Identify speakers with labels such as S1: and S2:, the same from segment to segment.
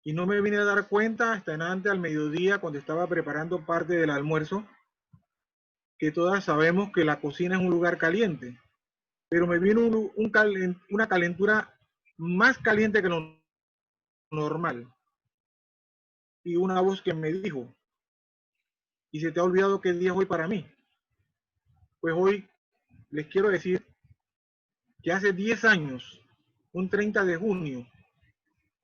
S1: Y no me vine a dar cuenta hasta en antes al mediodía, cuando estaba preparando parte del almuerzo, que todas sabemos que la cocina es un lugar caliente, pero me vino una calentura más caliente que lo normal. Y una voz que me dijo, ¿y se te ha olvidado qué día es hoy para mí? Pues hoy les quiero decir que hace 10 años, un 30 de junio,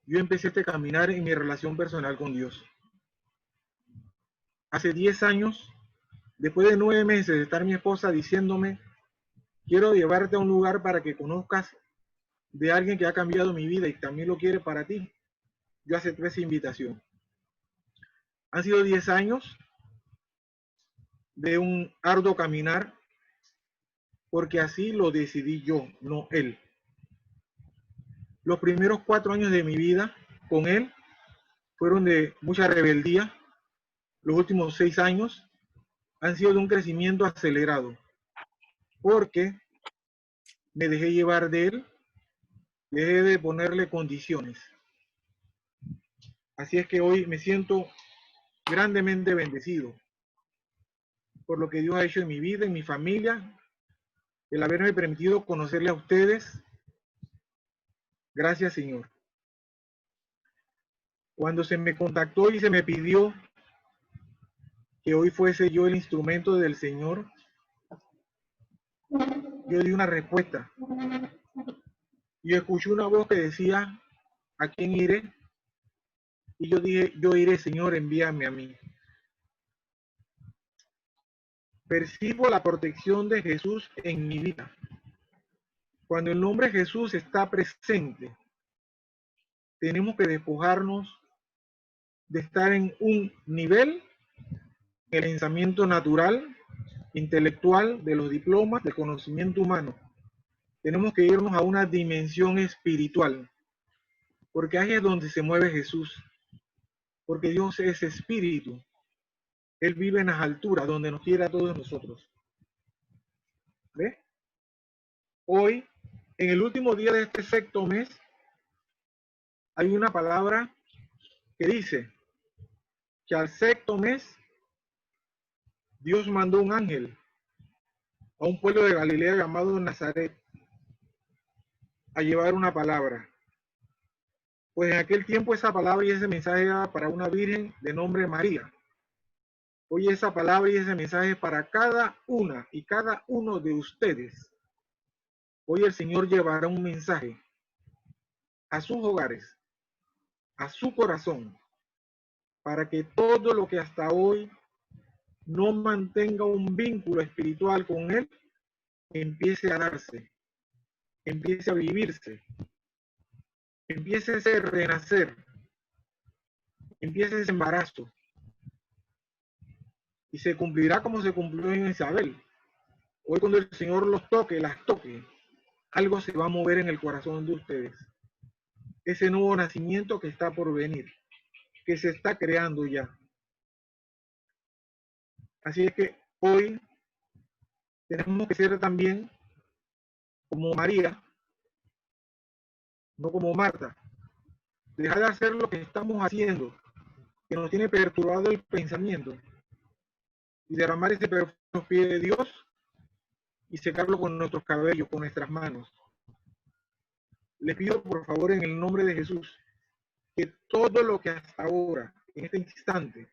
S1: yo empecé a caminar en mi relación personal con Dios. Hace 10 años, después de 9 meses de estar mi esposa diciéndome, quiero llevarte a un lugar para que conozcas de alguien que ha cambiado mi vida y también lo quiere para ti, yo acepté esa invitación. Han sido 10 años de un arduo caminar, porque así lo decidí yo, no él. Los primeros 4 años de mi vida con él fueron de mucha rebeldía. Los últimos 6 años han sido de un crecimiento acelerado, porque me dejé llevar de él, dejé de ponerle condiciones. Así es que hoy me siento grandemente bendecido por lo que Dios ha hecho en mi vida, en mi familia, el haberme permitido conocerle a ustedes. Gracias, Señor. Cuando se me contactó y se me pidió que hoy fuese yo el instrumento del Señor, yo di una respuesta. Yo escuché una voz que decía, ¿a quién iré? Y yo dije, yo iré, Señor, envíame a mí. Percibo la protección de Jesús en mi vida. Cuando el nombre de Jesús está presente, tenemos que despojarnos de estar en un nivel, el pensamiento natural, intelectual, de los diplomas, del conocimiento humano. Tenemos que irnos a una dimensión espiritual, porque ahí es donde se mueve Jesús, porque Dios es espíritu. Él vive en las alturas, donde nos quiere a todos nosotros. ¿Ve? Hoy, en el último día de este sexto mes, hay una palabra que dice que al sexto mes Dios mandó un ángel a un pueblo de Galilea llamado Nazaret a llevar una palabra. Pues en aquel tiempo esa palabra y ese mensaje era para una virgen de nombre María. Hoy esa palabra y ese mensaje es para cada una y cada uno de ustedes. Hoy el Señor llevará un mensaje a sus hogares, a su corazón, para que todo lo que hasta hoy no mantenga un vínculo espiritual con Él, empiece a darse, empiece a vivirse, empiece ese renacer, empiece ese embarazo. Y se cumplirá como se cumplió en Isabel. Hoy cuando el Señor los toque, las toque, algo se va a mover en el corazón de ustedes. Ese nuevo nacimiento que está por venir, que se está creando ya. Así es que hoy tenemos que ser también como María, no como Marta. Dejar de hacer lo que estamos haciendo, que nos tiene perturbado el pensamiento, y derramar ese perfume a los pies de Dios y secarlo con nuestros cabellos, con nuestras manos. Les pido por favor en el nombre de Jesús que todo lo que hasta ahora, en este instante,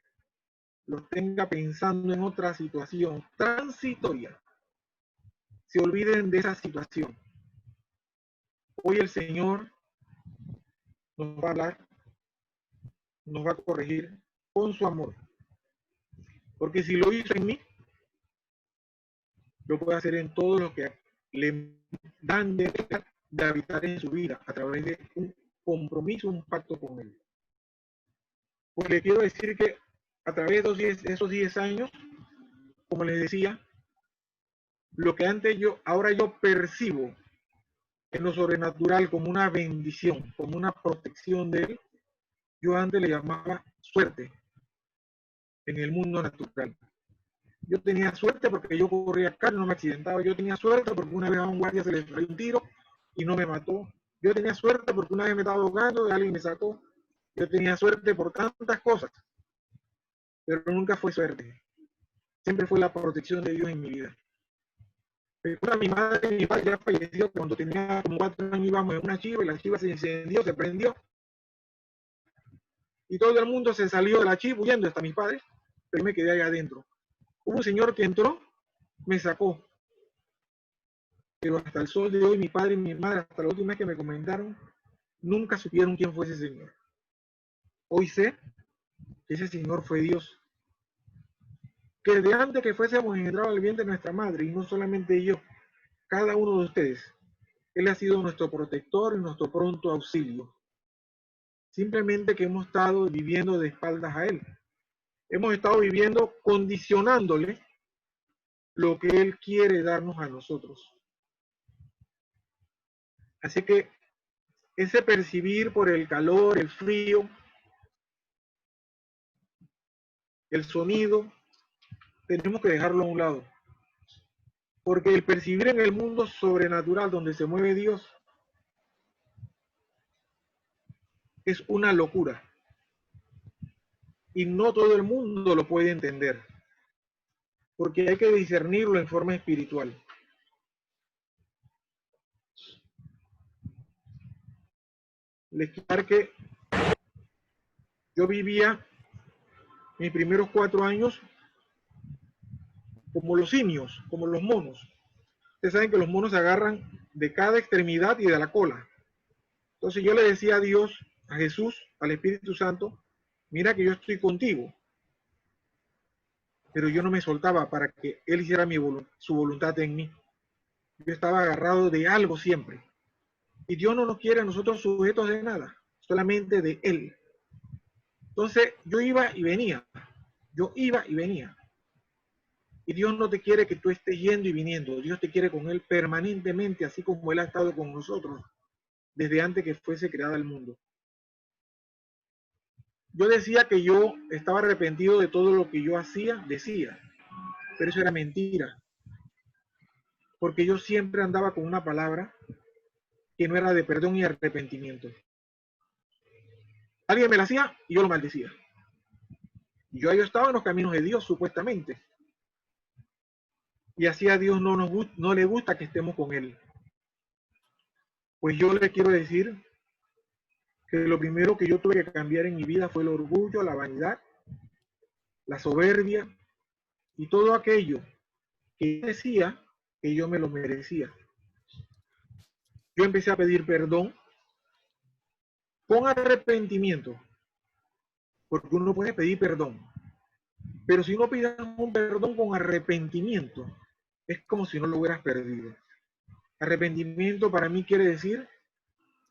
S1: lo tenga pensando en otra situación transitoria, se olviden de esa situación. Hoy el Señor nos va a hablar, nos va a corregir con su amor. Porque si lo hizo en mí, lo puede hacer en todos los que le dan de habitar en su vida a través de un compromiso, un pacto con Él. Pues le quiero decir que a través de esos 10 años, como les decía, lo que antes ahora yo percibo en lo sobrenatural como una bendición, como una protección de Él, yo antes le llamaba suerte en el mundo natural. Yo tenía suerte porque yo corría acá, no me accidentaba. Yo tenía suerte porque una vez a un guardia se le dio un tiro y no me mató. Yo tenía suerte porque una vez me estaba ahogando y alguien me sacó. Yo tenía suerte por tantas cosas, pero nunca fue suerte. Siempre fue la protección de Dios en mi vida. Recuerdo a mi madre y mi padre ya falleció cuando tenía como 4 años, íbamos en una chiva y la chiva se incendió, se prendió. Y todo el mundo se salió de la chiva huyendo, hasta mis padres, pero yo me quedé ahí adentro. Hubo un señor que entró, me sacó. Pero hasta el sol de hoy, mi padre y mi madre, hasta la última vez que me comentaron, nunca supieron quién fue ese señor. Hoy sé que ese señor fue Dios. Que desde antes que fuésemos engendrados al vientre de nuestra madre, y no solamente yo, cada uno de ustedes, Él ha sido nuestro protector y nuestro pronto auxilio. Simplemente que hemos estado viviendo de espaldas a Él. Hemos estado viviendo condicionándole lo que Él quiere darnos a nosotros. Así que ese percibir por el calor, el frío, el sonido, tenemos que dejarlo a un lado. Porque el percibir en el mundo sobrenatural donde se mueve Dios es una locura. Y no todo el mundo lo puede entender. Porque hay que discernirlo en forma espiritual. Les quiero que yo vivía mis primeros 4 años como los simios, como los monos. Ustedes saben que los monos se agarran de cada extremidad y de la cola. Entonces yo le decía a Dios, a Jesús, al Espíritu Santo, mira que yo estoy contigo. Pero yo no me soltaba para que Él hiciera su voluntad en mí. Yo estaba agarrado de algo siempre. Y Dios no nos quiere a nosotros sujetos de nada, solamente de Él. Entonces yo iba y venía. Yo iba y venía. Y Dios no te quiere que tú estés yendo y viniendo. Dios te quiere con Él permanentemente, así como Él ha estado con nosotros desde antes que fuese creado el mundo. Yo decía que yo estaba arrepentido de todo lo que yo hacía, decía, pero eso era mentira. Porque yo siempre andaba con una palabra que no era de perdón y arrepentimiento. Alguien me la hacía y yo lo maldecía. Y yo estaba en los caminos de Dios, supuestamente. Y así a Dios no le gusta que estemos con Él. Pues yo le quiero decir que lo primero que yo tuve que cambiar en mi vida fue el orgullo, la vanidad, la soberbia y todo aquello que decía que yo me lo merecía. Yo empecé a pedir perdón con arrepentimiento, porque uno puede pedir perdón, pero si no pides un perdón con arrepentimiento, es como si no lo hubieras perdido. Arrepentimiento para mí quiere decir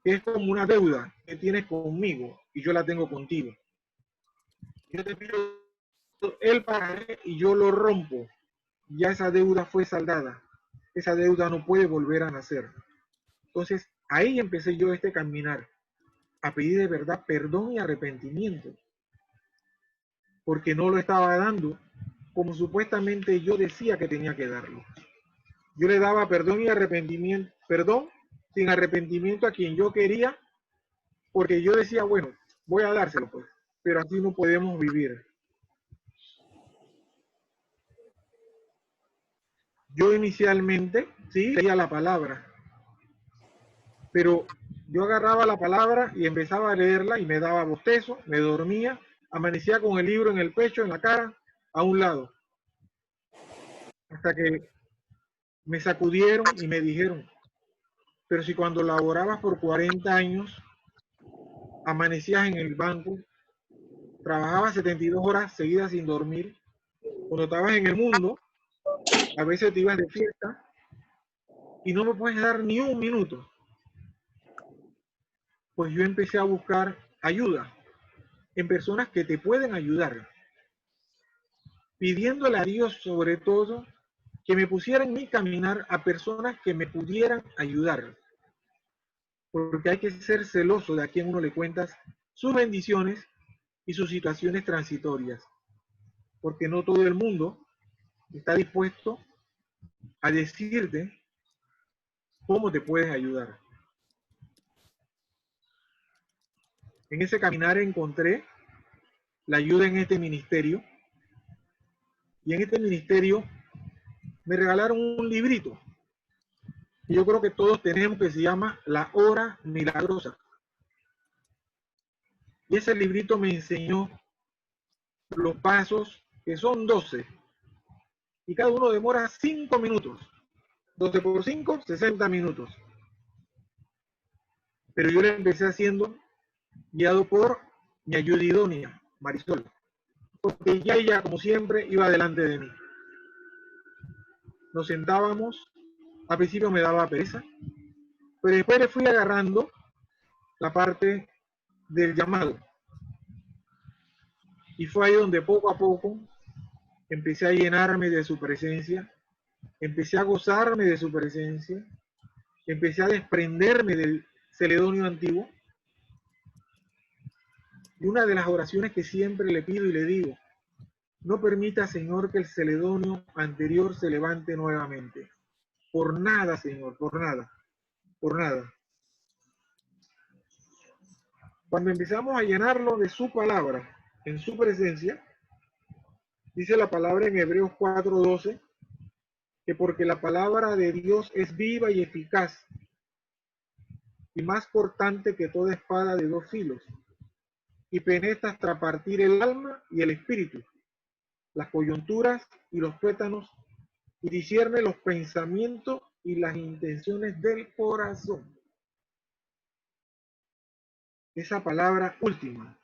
S1: que es como una deuda que tienes conmigo y yo la tengo contigo. Yo te pido el pagaré y yo lo rompo. Ya esa deuda fue saldada. Esa deuda no puede volver a nacer. Entonces, ahí empecé yo este caminar, a pedir de verdad perdón y arrepentimiento, porque no lo estaba dando como supuestamente yo decía que tenía que darlo. Yo le daba perdón y arrepentimiento, perdón sin arrepentimiento a quien yo quería, porque yo decía, bueno, voy a dárselo pues, pero así no podemos vivir. Yo inicialmente, sí, leía la palabra, pero yo agarraba la palabra y empezaba a leerla y me daba bostezo, me dormía, amanecía con el libro en el pecho, en la cara, a un lado, hasta que me sacudieron y me dijeron, pero si cuando laborabas por 40 años, amanecías en el banco, trabajabas 72 horas seguidas sin dormir, cuando estabas en el mundo, a veces te ibas de fiesta y no me puedes dar ni un minuto. Pues yo empecé a buscar ayuda en personas que te pueden ayudar, pidiéndole a Dios sobre todo que me pusiera en mi caminar a personas que me pudieran ayudar, porque hay que ser celoso de a quien uno le cuentas sus bendiciones y sus situaciones transitorias, porque no todo el mundo está dispuesto a decirte cómo te puedes ayudar. En ese caminar encontré la ayuda en este ministerio, y en este ministerio me regalaron un librito que yo creo que todos tenemos, que se llama La Hora Milagrosa. Y ese librito me enseñó los pasos, que son 12, y cada uno demora 5 minutos. 12 por 5, 60 minutos. Pero yo le empecé haciendo guiado por mi ayuda idónea, Marisol, porque ya ella, como siempre, iba delante de mí. Nos sentábamos, al principio me daba pereza, pero después le fui agarrando la parte del llamado. Y fue ahí donde poco a poco empecé a llenarme de su presencia, empecé a gozarme de su presencia, empecé a desprenderme del celedonio antiguo. Y una de las oraciones que siempre le pido y le digo: no permita, Señor, que el celedonio anterior se levante nuevamente. Por nada, Señor, por nada, por nada. Cuando empezamos a llenarlo de su palabra, en su presencia, dice la palabra en Hebreos 4:12, que porque la palabra de Dios es viva y eficaz, y más cortante que toda espada de dos filos, y penetra hasta partir el alma y el espíritu, las coyunturas y los tuétanos, y discierne los pensamientos y las intenciones del corazón. Esa palabra última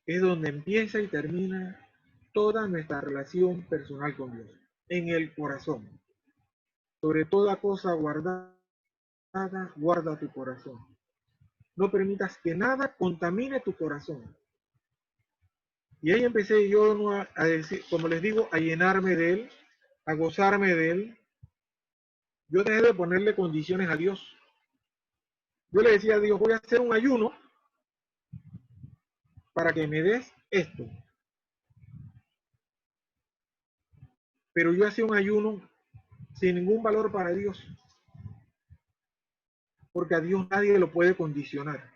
S1: es donde empieza y termina toda nuestra relación personal con Dios, en el corazón. Sobre toda cosa guardada, guarda tu corazón. No permitas que nada contamine tu corazón. Y ahí empecé yo a decir, como les digo, a llenarme de Él, a gozarme de Él. Yo dejé de ponerle condiciones a Dios. Yo le decía a Dios: voy a hacer un ayuno para que me des esto. Pero yo hacía un ayuno sin ningún valor para Dios, porque a Dios nadie lo puede condicionar.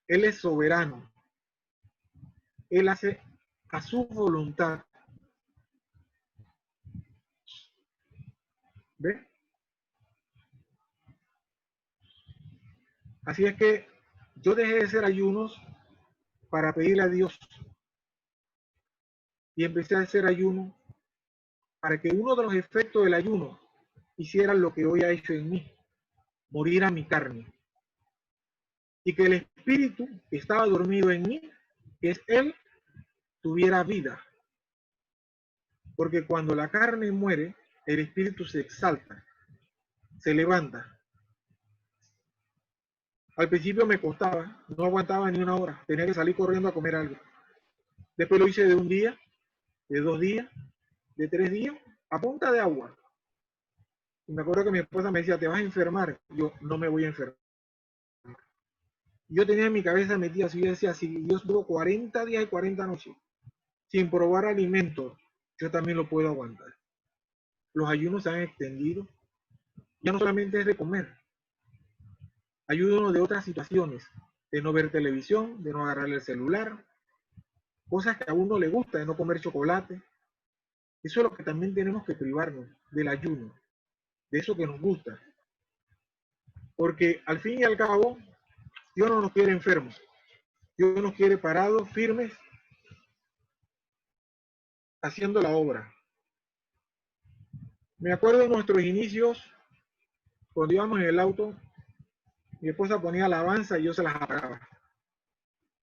S1: Él es soberano. Él hace a su voluntad. ¿Ve? Así es que yo dejé de hacer ayunos para pedirle a Dios, y empecé a hacer ayuno para que uno de los efectos del ayuno hiciera lo que hoy ha hecho en mí: morir a mi carne, y que el espíritu que estaba dormido en mí, que es Él, tuviera vida. Porque cuando la carne muere, el espíritu se exalta, se levanta. Al principio me costaba, no aguantaba ni una hora, tenía que salir corriendo a comer algo. Después lo hice de un día, de 2 días, de 3 días, a punta de agua. Y me acuerdo que mi esposa me decía: te vas a enfermar. Yo: no me voy a enfermar. Yo tenía en mi cabeza metida así, yo decía: si Dios duró 40 días y 40 noches sin probar alimentos, yo también lo puedo aguantar. Los ayunos se han extendido. Ya no solamente es de comer, ayuno de otras situaciones, de no ver televisión, de no agarrar el celular, cosas que a uno le gusta, de no comer chocolate. Eso es lo que también tenemos que privarnos, del ayuno, de eso que nos gusta. Porque al fin y al cabo, Dios no nos quiere enfermos, Dios nos quiere parados, firmes, haciendo la obra. Me acuerdo de nuestros inicios, cuando íbamos en el auto, mi esposa ponía alabanza y yo se las apagaba.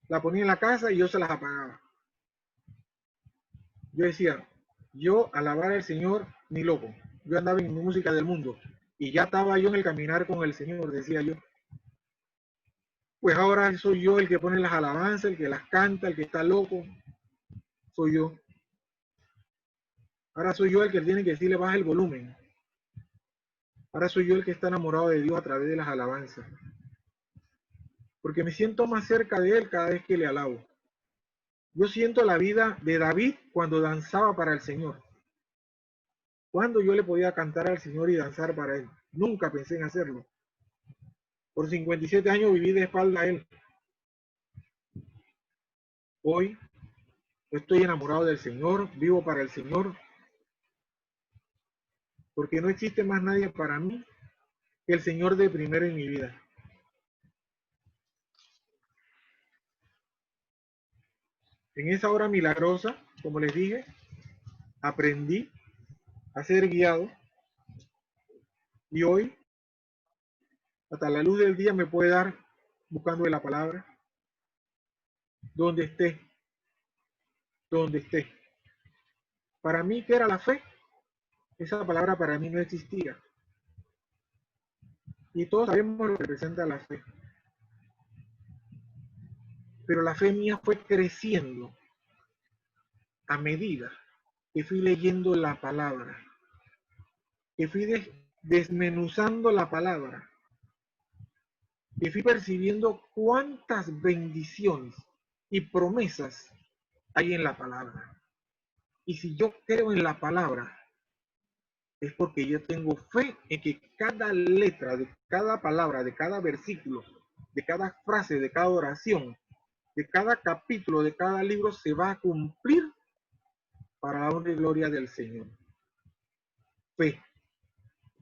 S1: La ponía en la casa y yo se las apagaba. Yo decía: yo alabar al Señor ni loco. Yo andaba en mi música del mundo y ya estaba yo en el caminar con el Señor, decía yo. Pues ahora soy yo el que pone las alabanzas, el que las canta, el que está loco. Soy yo. Ahora soy yo el que tiene que decirle: baja el volumen. Ahora soy yo el que está enamorado de Dios a través de las alabanzas. Porque me siento más cerca de Él cada vez que le alabo. Yo siento la vida de David cuando danzaba para el Señor. ¿Cuándo yo le podía cantar al Señor y danzar para Él? Nunca pensé en hacerlo. Por 57 años viví de espalda a Él. Hoy estoy enamorado del Señor, vivo para el Señor, porque no existe más nadie para mí que el Señor de primero en mi vida. En esa hora milagrosa, como les dije, aprendí a ser guiado y hoy, hasta la luz del día, me puede dar buscando de la palabra, donde esté, donde esté. Para mí, ¿qué era la fe? Esa palabra para mí no existía. Y todos sabemos lo que representa la fe. Pero la fe mía fue creciendo a medida que fui leyendo la palabra, que fui desmenuzando la palabra, que fui percibiendo cuántas bendiciones y promesas hay en la palabra. Y si yo creo en la palabra, es porque yo tengo fe en que cada letra de cada palabra, de cada versículo, de cada frase, de cada oración, de cada capítulo, de cada libro se va a cumplir para la honra y gloria del Señor. Fe,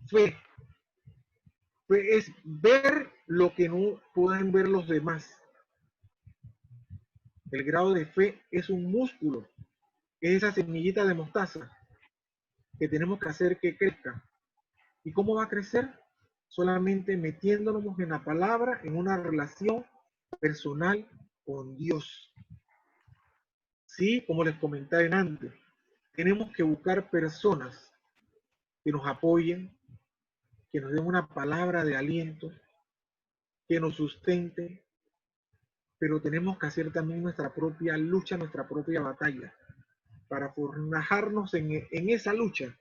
S1: fe, fe es ver lo que no pueden ver los demás. El grado de fe es un músculo, es esa semillita de mostaza que tenemos que hacer que crezca. ¿Y cómo va a crecer? Solamente metiéndonos en la palabra, en una relación personal con Dios. Sí, como les comenté antes, tenemos que buscar personas que nos apoyen, que nos den una palabra de aliento, que nos sustente, pero tenemos que hacer también nuestra propia lucha, nuestra propia batalla, para forjarnos en esa lucha,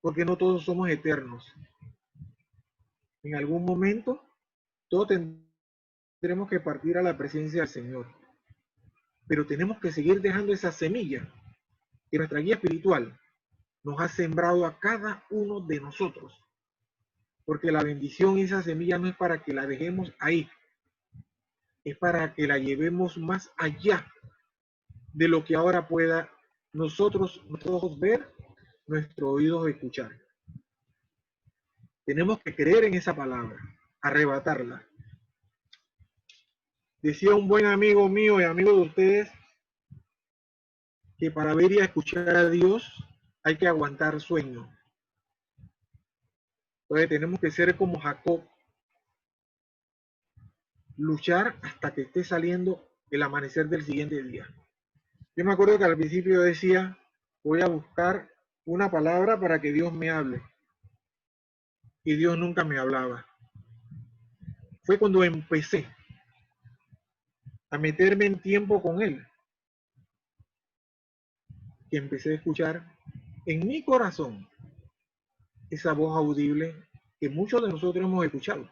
S1: porque no todos somos eternos. En algún momento, todos tendremos que partir a la presencia del Señor, pero tenemos que seguir dejando esa semilla que nuestra guía espiritual nos ha sembrado a cada uno de nosotros, porque la bendición y esa semilla no es para que la dejemos ahí, es para que la llevemos más allá de lo que ahora pueda nuestros ojos ver, nuestros oídos escuchar. Tenemos que creer en esa palabra, arrebatarla. Decía un buen amigo mío y amigo de ustedes que para ver y escuchar a Dios hay que aguantar sueño. Entonces tenemos que ser como Jacob, luchar hasta que esté saliendo el amanecer del siguiente día. Yo me acuerdo que al principio decía, voy a buscar una palabra para que Dios me hable. Y Dios nunca me hablaba. Fue cuando empecé a meterme en tiempo con Él, que empecé a escuchar en mi corazón esa voz audible que muchos de nosotros hemos escuchado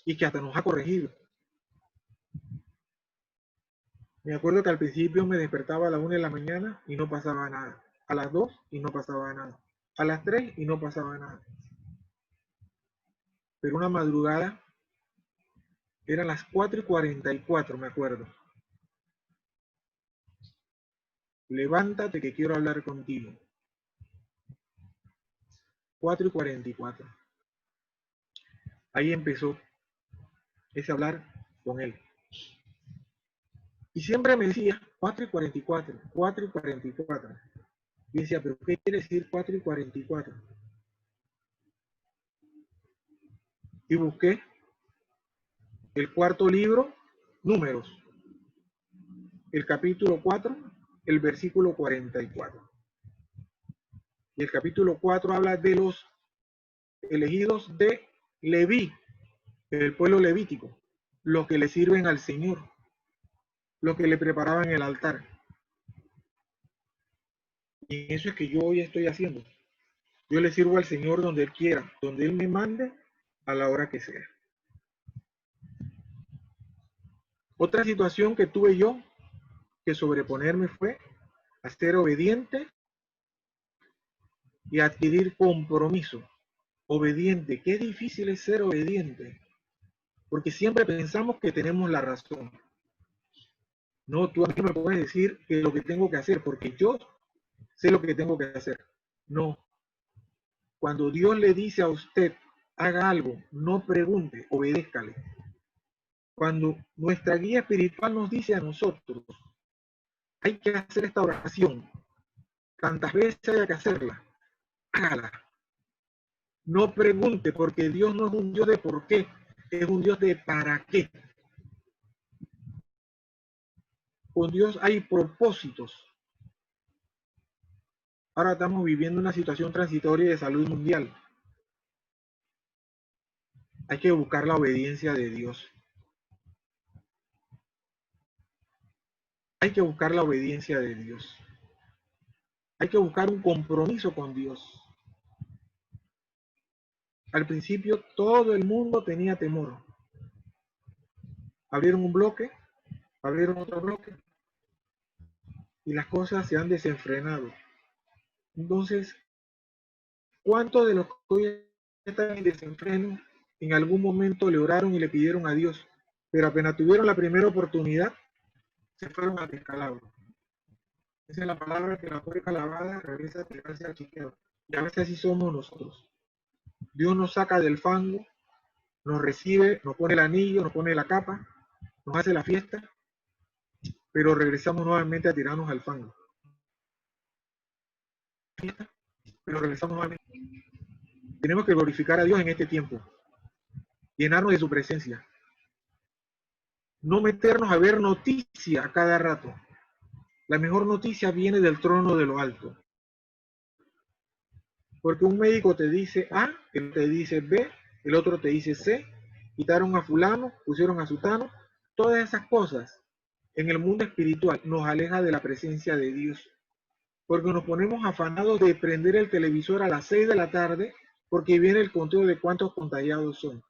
S1: y que hasta nos ha corregido. Me acuerdo que al principio me despertaba a las 1 de la mañana y no pasaba nada. A las 2 y no pasaba nada. A las 3 y no pasaba nada. Pero una madrugada, eran las 4:44, me acuerdo. Levántate que quiero hablar contigo. 4:44. Ahí empezó ese hablar con él. Y siempre me decía 4:44, 4:44. Y decía, pero ¿qué quiere decir 4:44? Y busqué el cuarto libro, Números, el capítulo 4, el versículo 44. Y el capítulo 4 habla de los elegidos de Leví, el pueblo levítico, los que le sirven al Señor, los que le preparaban el altar. Y eso es que yo hoy estoy haciendo. Yo le sirvo al Señor donde Él quiera, donde Él me mande, a la hora que sea. Otra situación que tuve yo que sobreponerme fue a ser obediente y adquirir compromiso. Obediente, qué difícil es ser obediente, porque siempre pensamos que tenemos la razón. No, tú a mí no me puedes decir que lo que tengo que hacer, porque yo sé lo que tengo que hacer. No, cuando Dios le dice a usted, haga algo, no pregunte, obedézcale. Cuando nuestra guía espiritual nos dice a nosotros, hay que hacer esta oración, tantas veces haya que hacerla, hágala. No pregunte, porque Dios no es un Dios de por qué, es un Dios de para qué. Con Dios hay propósitos. Ahora estamos viviendo una situación transitoria de salud mundial. Hay que buscar la obediencia de Dios. Hay que buscar la obediencia de Dios. Hay que buscar un compromiso con Dios. Al principio todo el mundo tenía temor. Abrieron un bloque, abrieron otro bloque y las cosas se han desenfrenado. Entonces, ¿cuántos de los que hoy están en desenfreno en algún momento le oraron y le pidieron a Dios, pero apenas tuvieron la primera oportunidad, se fueron al descalabro? Esa es la palabra que la puerca lavada regresa a tirarse al chiquero. Y a veces así somos nosotros. Dios nos saca del fango, nos recibe, nos pone el anillo, nos pone la capa, nos hace la fiesta, pero regresamos nuevamente a tirarnos al fango. Pero regresamos nuevamente. Tenemos que glorificar a Dios en este tiempo, llenarnos de su presencia, no meternos a ver noticias a cada rato. La mejor noticia viene del trono de lo alto. Porque un médico te dice A, él te dice B, el otro te dice C, quitaron a fulano, pusieron a sutano. Todas esas cosas en el mundo espiritual nos aleja de la presencia de Dios. Porque nos ponemos afanados de prender el televisor a las 6 de la tarde porque viene el conteo de cuántos contagiados son.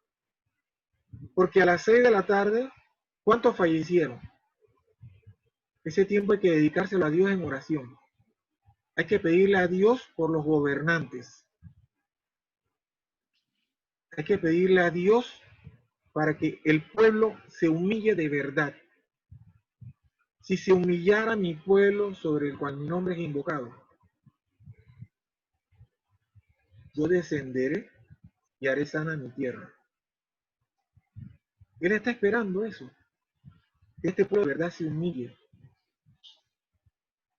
S1: Porque a las 6 de la tarde, ¿cuántos fallecieron? Ese tiempo hay que dedicárselo a Dios en oración. Hay que pedirle a Dios por los gobernantes. Hay que pedirle a Dios para que el pueblo se humille de verdad. Si se humillara mi pueblo sobre el cual mi nombre es invocado, yo descenderé y haré sana mi tierra. Él está esperando eso, que este pueblo de verdad se humille.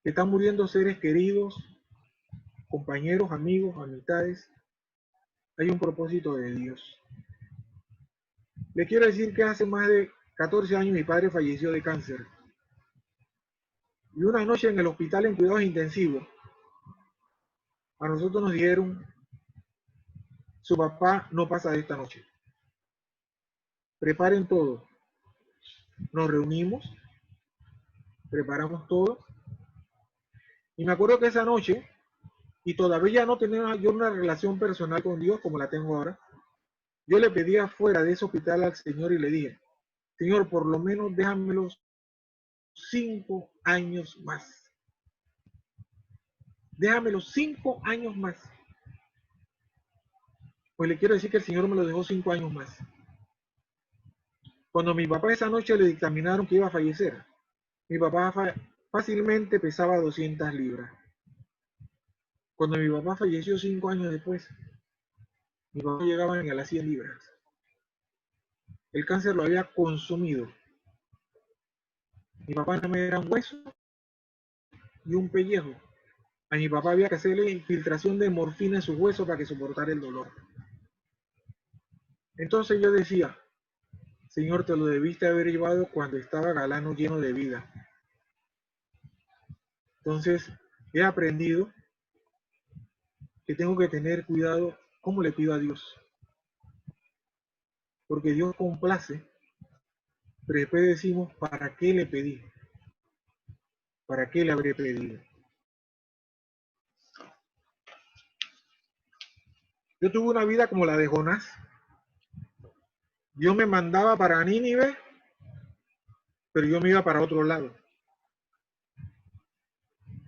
S1: Están muriendo seres queridos, compañeros, amigos, amistades. Hay un propósito de Dios. Le quiero decir que hace más de 14 años mi padre falleció de cáncer. Y una noche en el hospital en cuidados intensivos, a nosotros nos dijeron, su papá no pasa de esta noche. Preparen todo. Nos reunimos, preparamos todo. Y me acuerdo que esa noche, y todavía no tenía yo una relación personal con Dios como la tengo ahora, yo le pedí afuera de ese hospital al Señor y le dije, Señor, por lo menos déjamelos 5 años más. Déjamelos 5 años más. Pues le quiero decir que el Señor me lo dejó 5 años más. Cuando mi papá esa noche le dictaminaron que iba a fallecer, mi papá fácilmente pesaba 200 libras. Cuando mi papá falleció 5 años después, mi papá llegaba a las 100 libras. El cáncer lo había consumido. Mi papá no me era un hueso y un pellejo. A mi papá había que hacerle infiltración de morfina en sus huesos para que soportara el dolor. Entonces yo decía, Señor, te lo debiste haber llevado cuando estaba galano lleno de vida. Entonces he aprendido que tengo que tener cuidado cómo le pido a Dios. Porque Dios complace, pero después decimos, ¿para qué le pedí? ¿Para qué le habré pedido? Yo tuve una vida como la de Jonás. Dios me mandaba para Nínive, pero yo me iba para otro lado.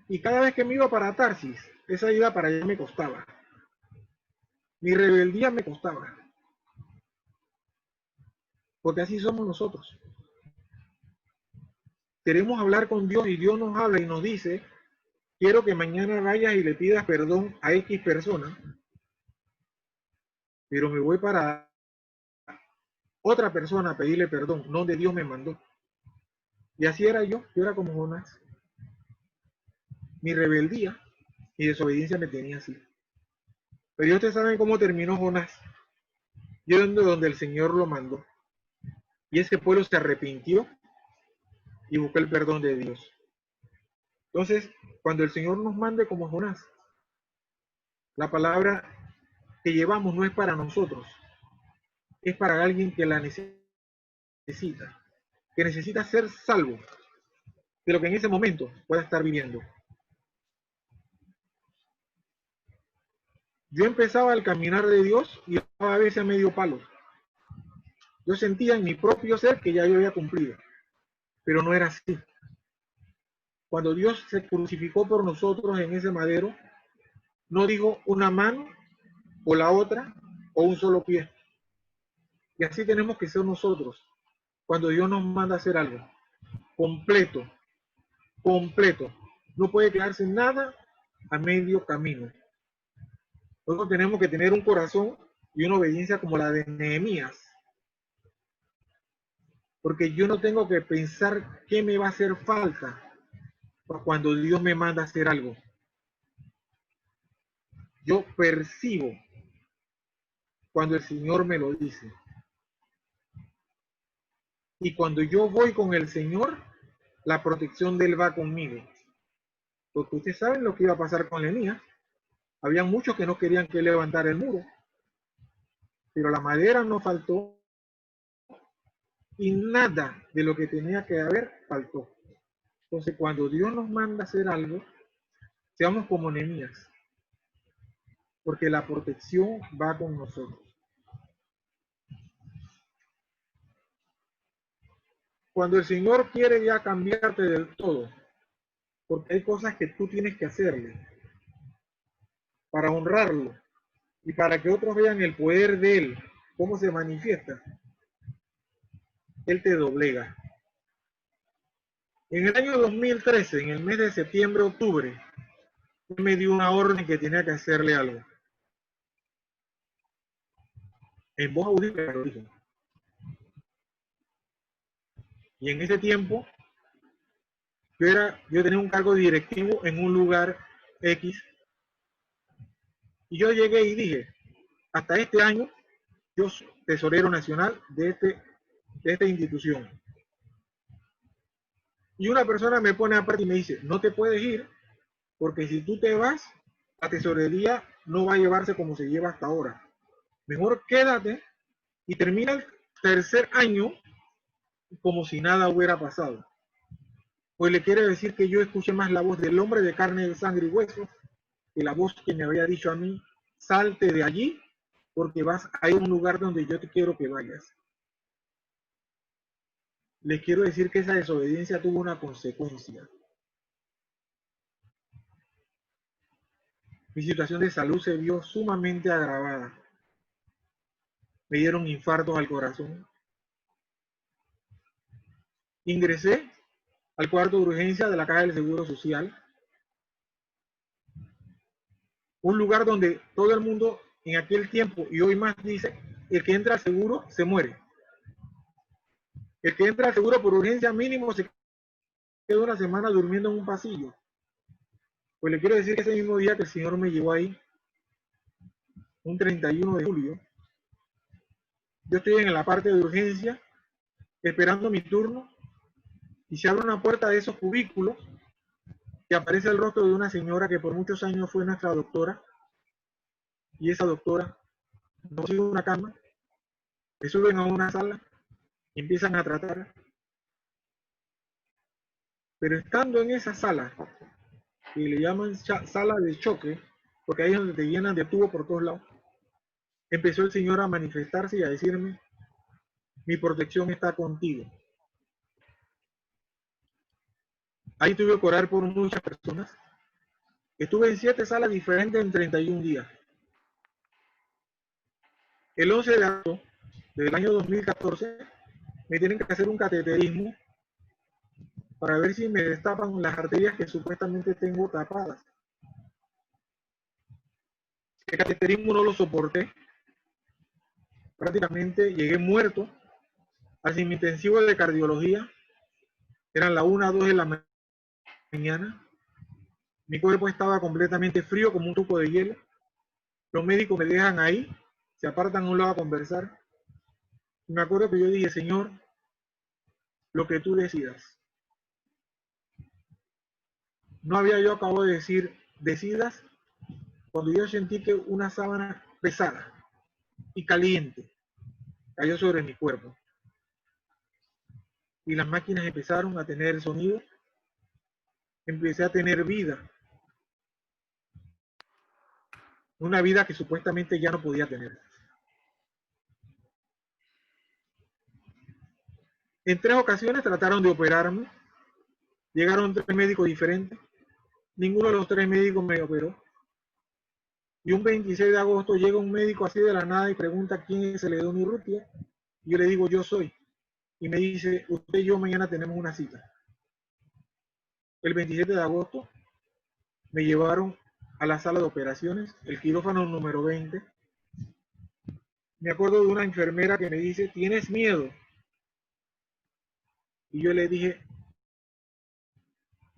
S1: Y cada vez que me iba para Tarsis, esa ida para allá me costaba. Mi rebeldía me costaba. Porque así somos nosotros. queremos hablar con Dios y Dios nos habla y nos dice, quiero que mañana vayas y le pidas perdón a X persona, pero me voy para otra persona a pedirle perdón, no donde Dios me mandó. Y así era yo era como Jonás. Mi rebeldía y desobediencia me tenía así. Pero ustedes saben cómo terminó Jonás, yendo donde el Señor lo mandó. Y ese pueblo se arrepintió y buscó el perdón de Dios. Entonces, cuando el Señor nos mande como Jonás, la palabra que llevamos no es para nosotros, es para alguien que la necesita, que necesita ser salvo de lo que en ese momento pueda estar viviendo. Yo empezaba al caminar de Dios y a veces a medio palo. Yo sentía en mi propio ser que ya yo había cumplido, pero no era así. Cuando Dios se crucificó por nosotros en ese madero, no dijo una mano o la otra o un solo pie. Y así tenemos que ser nosotros cuando Dios nos manda a hacer algo. Completo, completo. No puede quedarse nada a medio camino. Nosotros tenemos que tener un corazón y una obediencia como la de Nehemías. Porque yo no tengo que pensar qué me va a hacer falta cuando Dios me manda a hacer algo. Yo percibo cuando el Señor me lo dice. Y cuando yo voy con el Señor, la protección de Él va conmigo. Porque ustedes saben lo que iba a pasar con Nehemías. Había muchos que no querían que él levantara el muro, pero la madera no faltó y nada de lo que tenía que haber faltó. Entonces, cuando Dios nos manda a hacer algo, seamos como Nehemías, porque la protección va con nosotros. Cuando el Señor quiere ya cambiarte del todo, porque hay cosas que tú tienes que hacerle para honrarlo y para que otros vean el poder de Él, cómo se manifiesta, Él te doblega. En el año 2013, en el mes de septiembre-octubre, Él me dio una orden que tenía que hacerle algo. En voz audible me lo dijo. Y en ese tiempo, yo tenía un cargo directivo en un lugar X. Y yo llegué y dije, hasta este año, yo soy tesorero nacional de esta institución. Y una persona me pone aparte y me dice, no te puedes ir, porque si tú te vas, la tesorería no va a llevarse como se lleva hasta ahora. Mejor quédate y termina el tercer año como si nada hubiera pasado. Pues le quiere decir que yo escuché más la voz del hombre de carne, de sangre y hueso que la voz que me había dicho a mí, salte de allí porque vas a ir a un lugar donde yo te quiero que vayas. Les quiero decir que esa desobediencia tuvo una consecuencia. Mi situación de salud se vio sumamente agravada. Me dieron infartos al corazón. Ingresé al cuarto de urgencia de la Caja del Seguro Social, un lugar donde todo el mundo en aquel tiempo y hoy más dice, el que entra al seguro se muere. El que entra al seguro por urgencia mínimo se queda una semana durmiendo en un pasillo. Pues le quiero decir que ese mismo día que el Señor me llevó ahí, un 31 de julio, yo estoy en la parte de urgencia, esperando mi turno, y se abre una puerta de esos cubículos, y aparece el rostro de una señora que por muchos años fue nuestra doctora, y esa doctora nos sube una cama, me suben a una sala, y empiezan a tratar, pero estando en esa sala, que le llaman sala de choque, porque ahí es donde te llenan de tubo por todos lados, empezó el Señor a manifestarse y a decirme, mi protección está contigo. Ahí tuve que orar por muchas personas. Estuve en 7 salas diferentes en 31 días. El 11 de agosto del año 2014 me tienen que hacer un cateterismo para ver si me destapan las arterias que supuestamente tengo tapadas. El cateterismo no lo soporté, prácticamente llegué muerto al semi-intensivo de cardiología, eran las 1 o 2 de la mañana, mi cuerpo estaba completamente frío como un tubo de hielo, los médicos me dejan ahí, se apartan a un lado a conversar, y me acuerdo que yo dije, Señor, lo que tú decidas. No había yo acabado de decir, decidas, cuando yo sentí que una sábana pesada y caliente cayó sobre mi cuerpo, y las máquinas empezaron a tener sonido, empecé a tener vida, una vida que supuestamente ya no podía tener. En 3 ocasiones trataron de operarme, llegaron 3 médicos diferentes, ninguno de los 3 médicos me operó. Y un 26 de agosto llega un médico así de la nada y pregunta quién se le dio mi Urrutia. Y yo le digo, yo soy. Y me dice, usted y yo mañana tenemos una cita. El 27 de agosto me llevaron a la sala de operaciones, el quirófano número 20. Me acuerdo de una enfermera que me dice, ¿tienes miedo? Y yo le dije,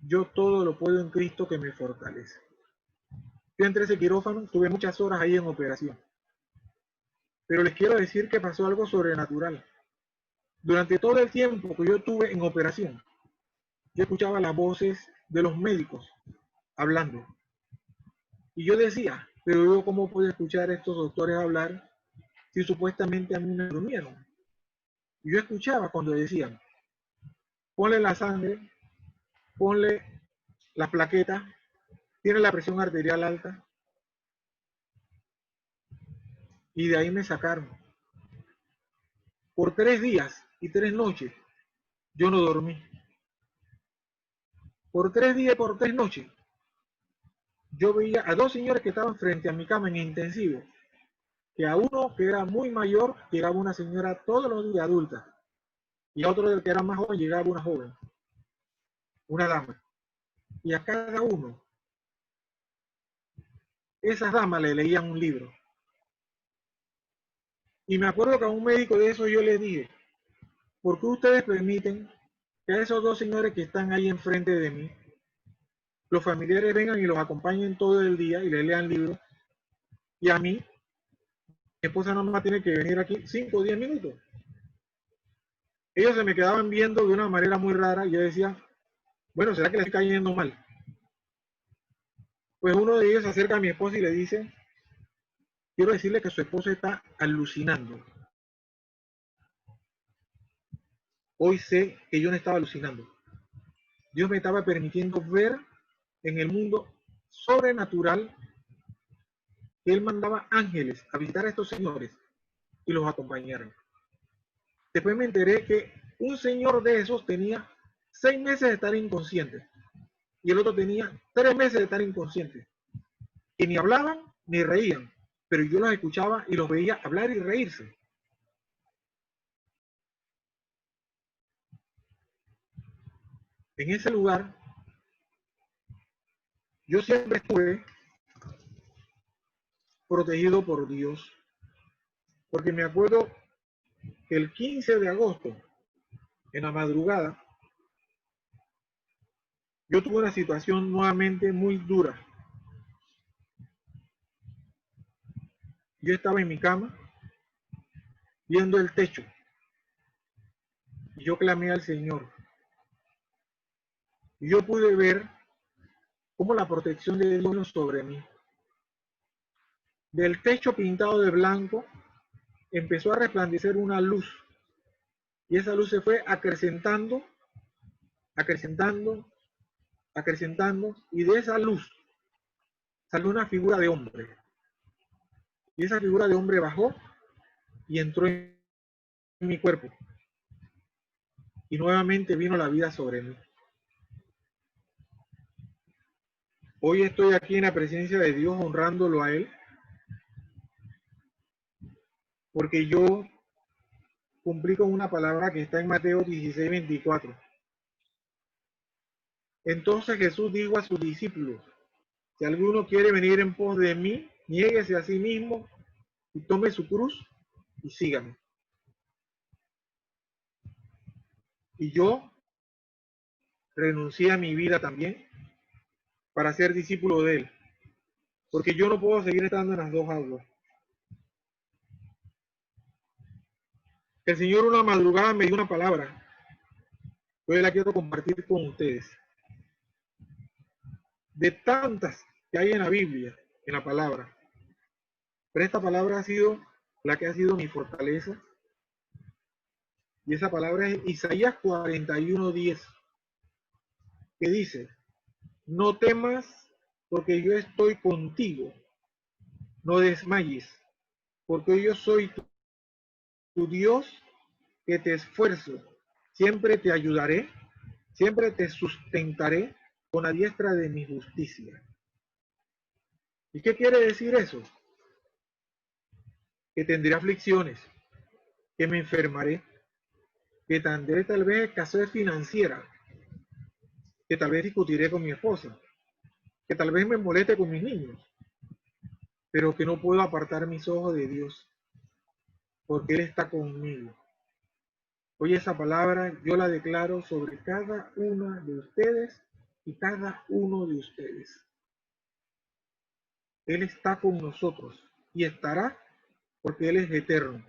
S1: yo todo lo puedo en Cristo que me fortalece. Yo entré a ese quirófano, tuve muchas horas ahí en operación. Pero les quiero decir que pasó algo sobrenatural. Durante todo el tiempo que yo estuve en operación, yo escuchaba las voces de los médicos hablando. Y yo decía, pero yo cómo puedo escuchar a estos doctores hablar si supuestamente a mí me durmieron. Y yo escuchaba cuando decían, ponle la sangre, ponle las plaquetas, tiene la presión arterial alta. Y de ahí me sacaron. Por 3 días y 3 noches yo no dormí. Por 3 días y por 3 noches yo veía a 2 señores que estaban frente a mi cama en intensivo, que a uno que era muy mayor llegaba una señora todos los días adulta, y a otro que era más joven llegaba una joven, una dama, y a cada uno, esas damas le leían un libro. Y me acuerdo que a un médico de eso yo le dije, ¿por qué ustedes permiten que a esos 2 señores que están ahí enfrente de mí, los familiares vengan y los acompañen todo el día y les lean libros, y a mí, mi esposa nomás tiene que venir aquí 5 o 10 minutos? Ellos se me quedaban viendo de una manera muy rara y yo decía, bueno, ¿será que le estoy cayendo mal? Pues uno de ellos se acerca a mi esposa y le dice, quiero decirle que su esposa está alucinando. Hoy sé que yo no estaba alucinando. Dios me estaba permitiendo ver en el mundo sobrenatural que Él mandaba ángeles a visitar a estos señores y los acompañaron. Después me enteré que un señor de esos tenía 6 meses de estar inconsciente y el otro tenía 3 meses de estar inconsciente. Y ni hablaban ni reían, pero yo los escuchaba y los veía hablar y reírse. En ese lugar yo siempre estuve protegido por Dios, porque me acuerdo que el 15 de agosto, en la madrugada, yo tuve una situación nuevamente muy dura. Yo estaba en mi cama viendo el techo y yo clamé al Señor. Y yo pude ver cómo la protección de Dios sobre mí. Del techo pintado de blanco empezó a resplandecer una luz y esa luz se fue acrecentando, acrecentando, acrecentando, y de esa luz salió una figura de hombre. Y esa figura de hombre bajó y entró en mi cuerpo. Y nuevamente vino la vida sobre mí. Hoy estoy aquí en la presencia de Dios honrándolo a Él, porque yo cumplí con una palabra que está en Mateo 16:24. Entonces Jesús dijo a sus discípulos, si alguno quiere venir en pos de mí, niéguese a sí mismo y tome su cruz y sígame. Y yo renuncié a mi vida también para ser discípulo de él, porque yo no puedo seguir estando en las dos aguas. El Señor una madrugada me dio una palabra, hoy la quiero compartir con ustedes. De tantas que hay en la Biblia, en la palabra, pero esta palabra ha sido la que ha sido mi fortaleza, y esa palabra es Isaías 41:10, que dice, no temas porque yo estoy contigo, no desmayes, porque yo soy tu Dios que te esfuerzo, siempre te ayudaré, siempre te sustentaré con la diestra de mi justicia. ¿Y qué quiere decir eso? Que tendré aflicciones, que me enfermaré, que tendré tal vez escasez financiera, que tal vez discutiré con mi esposa, que tal vez me moleste con mis niños, pero que no puedo apartar mis ojos de Dios, porque Él está conmigo. Hoy esa palabra yo la declaro sobre cada una de ustedes y cada uno de ustedes. Él está con nosotros y estará porque Él es eterno.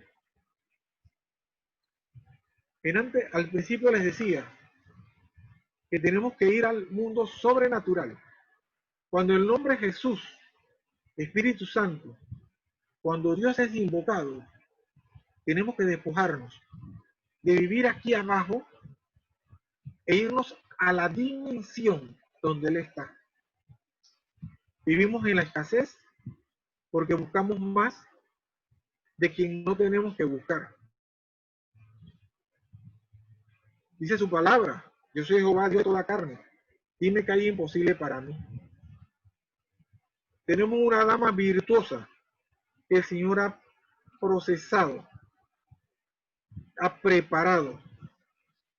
S1: Al principio les decía que tenemos que ir al mundo sobrenatural. Cuando el nombre Jesús, Espíritu Santo, cuando Dios es invocado, tenemos que despojarnos de vivir aquí abajo e irnos a la dimensión donde Él está. Vivimos en la escasez porque buscamos más de quien no tenemos que buscar. Dice su palabra, yo soy Jehová, Dios de toda carne. Dime que hay imposible para mí. Tenemos una dama virtuosa que el Señor ha procesado, ha preparado,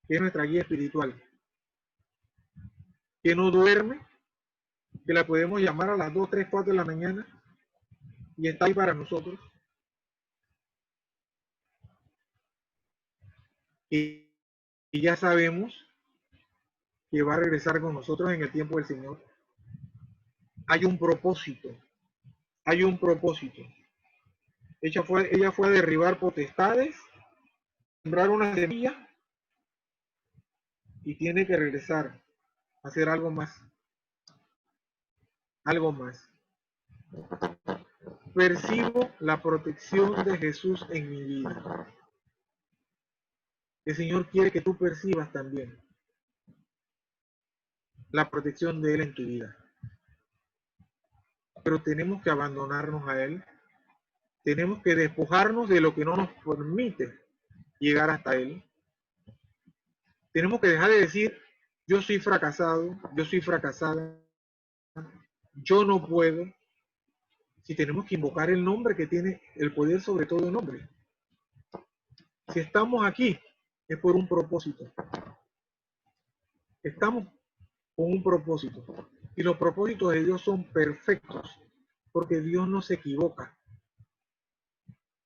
S1: que es nuestra guía espiritual, que no duerme, que la podemos llamar a las 2, 3, 4 de la mañana y está ahí para nosotros. Y ya sabemos que va a regresar con nosotros en el tiempo del Señor. Hay un propósito, hay un propósito. Ella fue a derribar potestades, sembrar una semilla y tiene que regresar a hacer algo más, algo más. Percibo la protección de Jesús en mi vida. El Señor quiere que tú percibas también la protección de Él en tu vida. Pero tenemos que abandonarnos a Él. Tenemos que despojarnos de lo que no nos permite llegar hasta Él. Tenemos que dejar de decir, yo soy fracasado, yo soy fracasada, yo no puedo. Si tenemos que invocar el nombre que tiene el poder sobre todo el nombre. Si estamos aquí, es por un propósito. Estamos con un propósito. Y los propósitos de Dios son perfectos, porque Dios no se equivoca.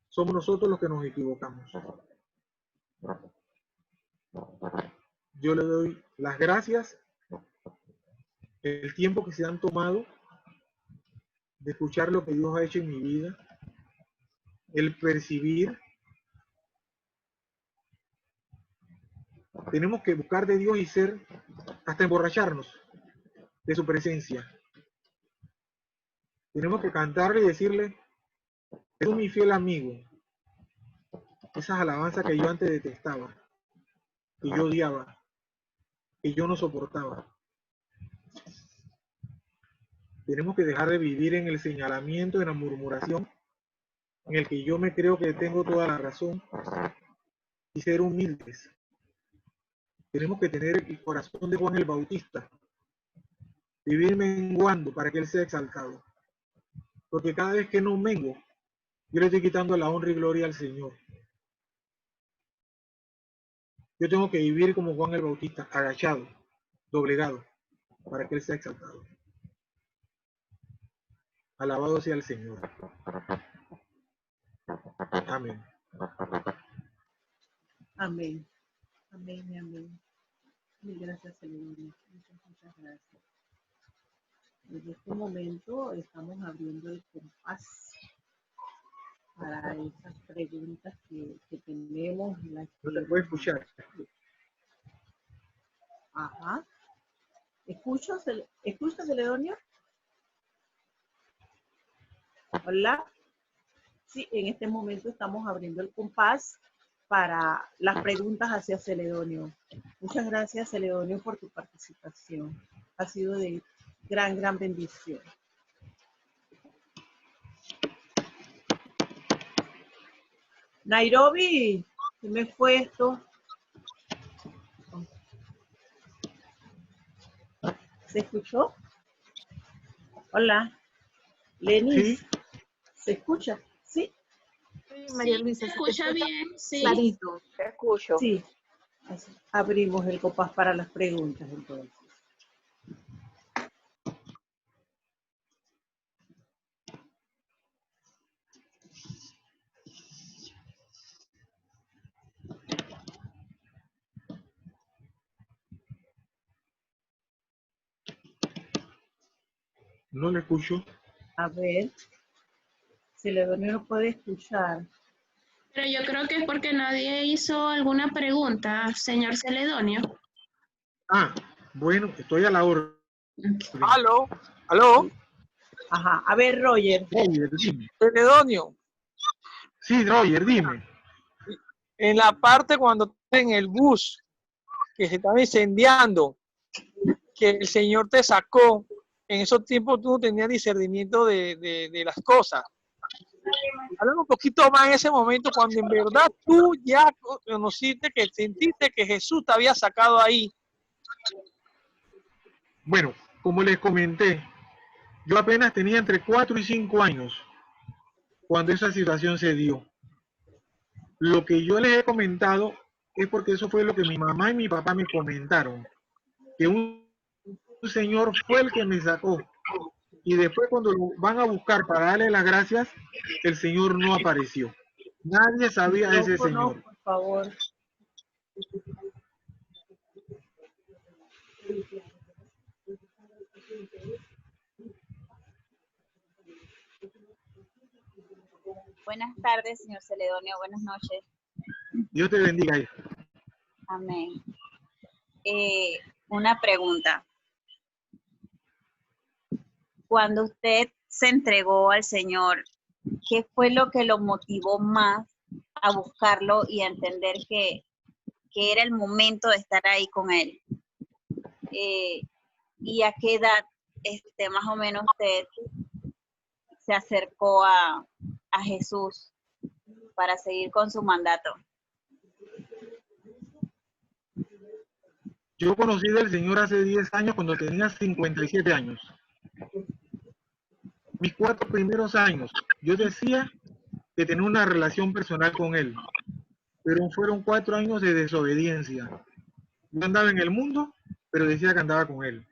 S1: Somos nosotros los que nos equivocamos. Yo le doy las gracias, el tiempo que se han tomado de escuchar lo que Dios ha hecho en mi vida, el percibir. Tenemos que buscar de Dios y ser, hasta emborracharnos de su presencia. Tenemos que cantarle y decirle, es mi fiel amigo. Esas alabanzas que yo antes detestaba, que yo odiaba, que yo no soportaba. Tenemos que dejar de vivir en el señalamiento, en la murmuración, en el que yo me creo que tengo toda la razón, y ser humildes. Tenemos que tener el corazón de Juan el Bautista, vivir menguando para que Él sea exaltado. Porque cada vez que no mengo, yo le estoy quitando la honra y gloria al Señor. Yo tengo que vivir como Juan el Bautista, agachado, doblegado, para que Él sea exaltado. Alabado sea el Señor. Amén.
S2: Amén. Amén y amén. Mil gracias, Señor. Muchas gracias. En este momento estamos abriendo el compás para esas preguntas que tenemos.
S1: No te puedo escuchar.
S2: Ajá. ¿Escucha, Celedonio? Hola. Sí, en este momento estamos abriendo el compás para las preguntas hacia Celedonio. Muchas gracias, Celedonio, por tu participación. Ha sido de gran bendición. Nairobi, ¿qué me fue esto? ¿Se escuchó? Hola. Lenis,
S1: ¿Sí?
S2: ¿se escucha? ¿Sí?
S3: Sí, María Luisa,
S4: Se escucha bien, sí.
S3: clarito.
S5: Te escucho.
S2: Sí. Así. Abrimos el compás para las preguntas, entonces.
S1: No le escucho.
S2: A ver, Celedonio no puede escuchar.
S4: Pero yo creo que es porque nadie hizo alguna pregunta, señor Celedonio.
S1: Ah, bueno, estoy a la orden.
S5: Aló, aló,
S2: Ajá. A ver, Roger.
S1: Roger, dime.
S5: Celedonio,
S1: Sí, Roger, dime.
S5: en la parte cuando estás en el bus, que se estaba incendiando, que el Señor te sacó, en esos tiempos tú no tenías discernimiento de las cosas. Háblame un poquito más en ese momento, cuando en verdad tú ya conociste, que sentiste que Jesús te había sacado ahí.
S1: Bueno, como les comenté, yo apenas tenía entre 4 y 5 años cuando esa situación se dio. Lo que yo les he comentado es porque eso fue lo que mi mamá y mi papá me comentaron, que un señor fue el que me sacó. Y después cuando lo van a buscar para darle las gracias, el señor no apareció. Nadie sabía de ese
S2: Micrófono,
S1: señor.
S2: por favor.
S6: Buenas tardes, señor Celedonio. Buenas noches.
S1: Dios te bendiga, hija.
S6: Amén. Una pregunta. Cuando usted se entregó al Señor, ¿qué fue lo que lo motivó más a buscarlo y a entender que era el momento de estar ahí con Él? ¿Y a qué edad más o menos usted se acercó a Jesús para seguir con su mandato?
S1: Yo conocí del Señor hace 10 años cuando tenía 57 años. Mis 4 primeros años, yo decía que tenía una relación personal con Él, pero fueron 4 años de desobediencia. Yo andaba en el mundo, pero decía que andaba con Él.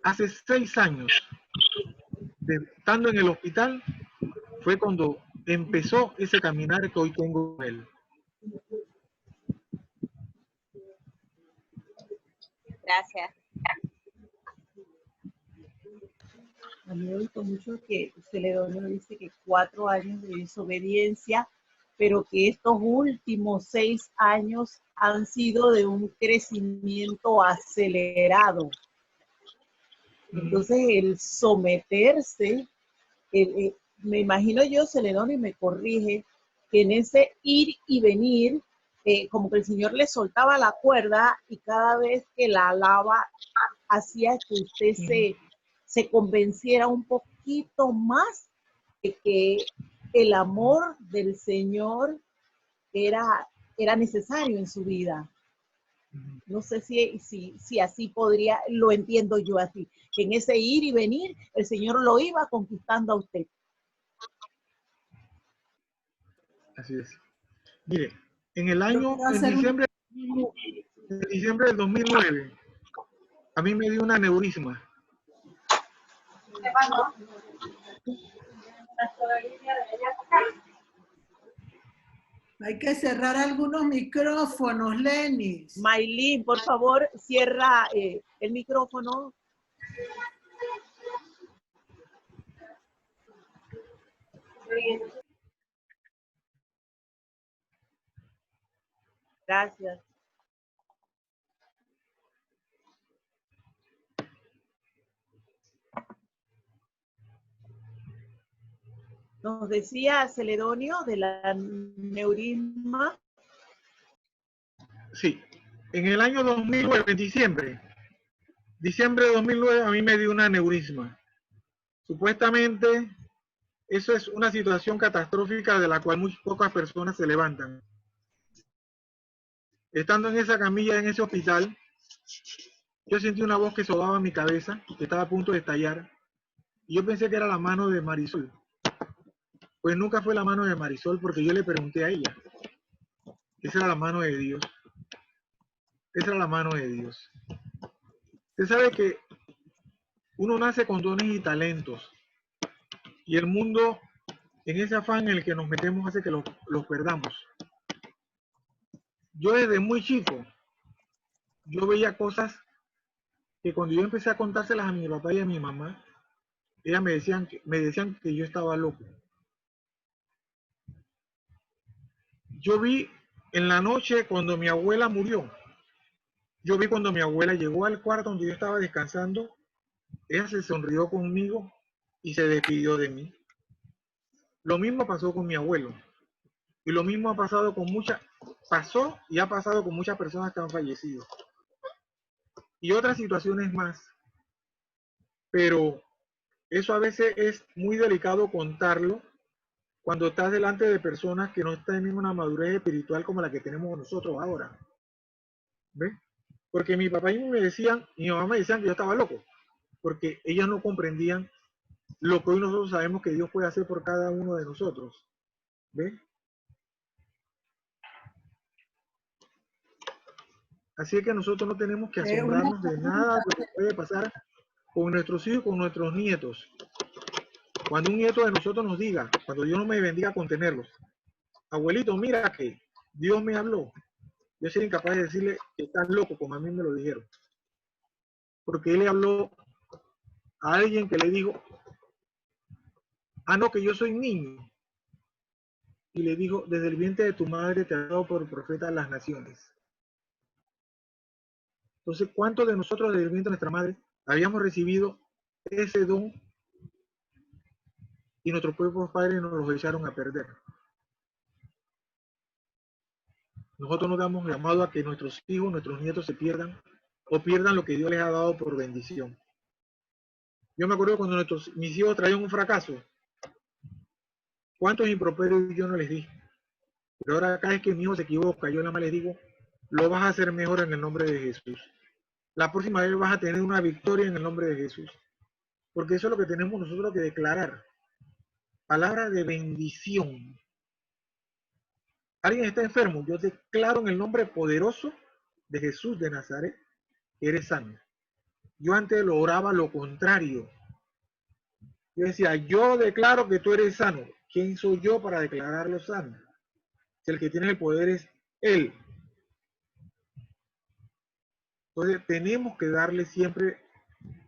S1: Hace 6 años, estando en el hospital, fue cuando empezó ese caminar que hoy tengo con Él.
S6: Gracias.
S2: A mí me gustó mucho que Celedonio dice que 4 años de desobediencia, pero que estos últimos 6 años han sido de un crecimiento acelerado. Entonces, el someterse, me imagino yo, Celedonio, y me corrige, que en ese ir y venir, como que el Señor le soltaba la cuerda y cada vez que la alaba, hacía que usted se convenciera un poquito más de que el amor del Señor era necesario en su vida. No sé si así podría, lo entiendo yo así, que en ese ir y venir, el Señor lo iba conquistando a usted.
S1: Así es. Mire, en diciembre En diciembre del 2009, a mí me dio un aneurisma.
S7: Hay que cerrar algunos micrófonos, Lenis.
S2: Maylin, por favor, cierra el micrófono. Gracias. Nos decía Celedonio de la aneurisma.
S1: Sí, en el año 2009, en diciembre de 2009, a mí me dio un aneurisma. Supuestamente, eso es una situación catastrófica de la cual muy pocas personas se levantan. Estando en esa camilla, en ese hospital, yo sentí una voz que sobaba mi cabeza, que estaba a punto de estallar, y yo pensé que era la mano de Marisol. Pues nunca fue la mano de Marisol, porque yo le pregunté a ella. Esa era la mano de Dios. Esa era la mano de Dios. Usted sabe que uno nace con dones y talentos, y el mundo, en ese afán en el que nos metemos, hace que los perdamos. Yo desde muy chico, yo veía cosas que cuando yo empecé a contárselas a mi papá y a mi mamá, ellas me decían que yo estaba loco. Yo vi en la noche cuando mi abuela murió, yo vi cuando mi abuela llegó al cuarto donde yo estaba descansando, ella se sonrió conmigo y se despidió de mí. Lo mismo pasó con mi abuelo. Y lo mismo ha pasado con pasó y ha pasado con muchas personas que han fallecido. Y otras situaciones más. Pero eso a veces es muy delicado contarlo cuando estás delante de personas que no están en una madurez espiritual como la que tenemos nosotros ahora. ¿Ves? Porque mi papá y mi mamá me decían que yo estaba loco, porque ellas no comprendían lo que hoy nosotros sabemos que Dios puede hacer por cada uno de nosotros. ¿Ves? Así que nosotros no tenemos que asombrarnos de nada de lo que puede pasar con nuestros hijos y con nuestros nietos. Cuando un nieto de nosotros nos diga, cuando Dios no me bendiga con tenerlos, abuelito, mira que Dios me habló, yo sería incapaz de decirle que estás loco, como a mí me lo dijeron. Porque él le habló a alguien que le dijo, no, que yo soy niño. Y le dijo, desde el vientre de tu madre te ha dado por profeta a las naciones. Entonces, ¿cuántos de nosotros desde el vientre de nuestra madre habíamos recibido ese don y nuestros propios padres nos los echaron a perder? Nosotros nos damos llamado a que nuestros hijos, nuestros nietos se pierdan o pierdan lo que Dios les ha dado por bendición. Yo me acuerdo cuando mis hijos traían un fracaso, cuántos improperios yo no les di. Pero ahora cada vez que mi hijo se equivoca, yo nada más les digo, lo vas a hacer mejor en el nombre de Jesús. La próxima vez vas a tener una victoria en el nombre de Jesús. Porque eso es lo que tenemos nosotros que declarar. Palabra de bendición. Alguien está enfermo, yo declaro en el nombre poderoso de Jesús de Nazaret que eres sano. Yo antes lo oraba lo contrario. Yo decía, yo declaro que tú eres sano. ¿Quién soy yo para declararlo sano? Si el que tiene el poder es Él. Entonces tenemos que darle siempre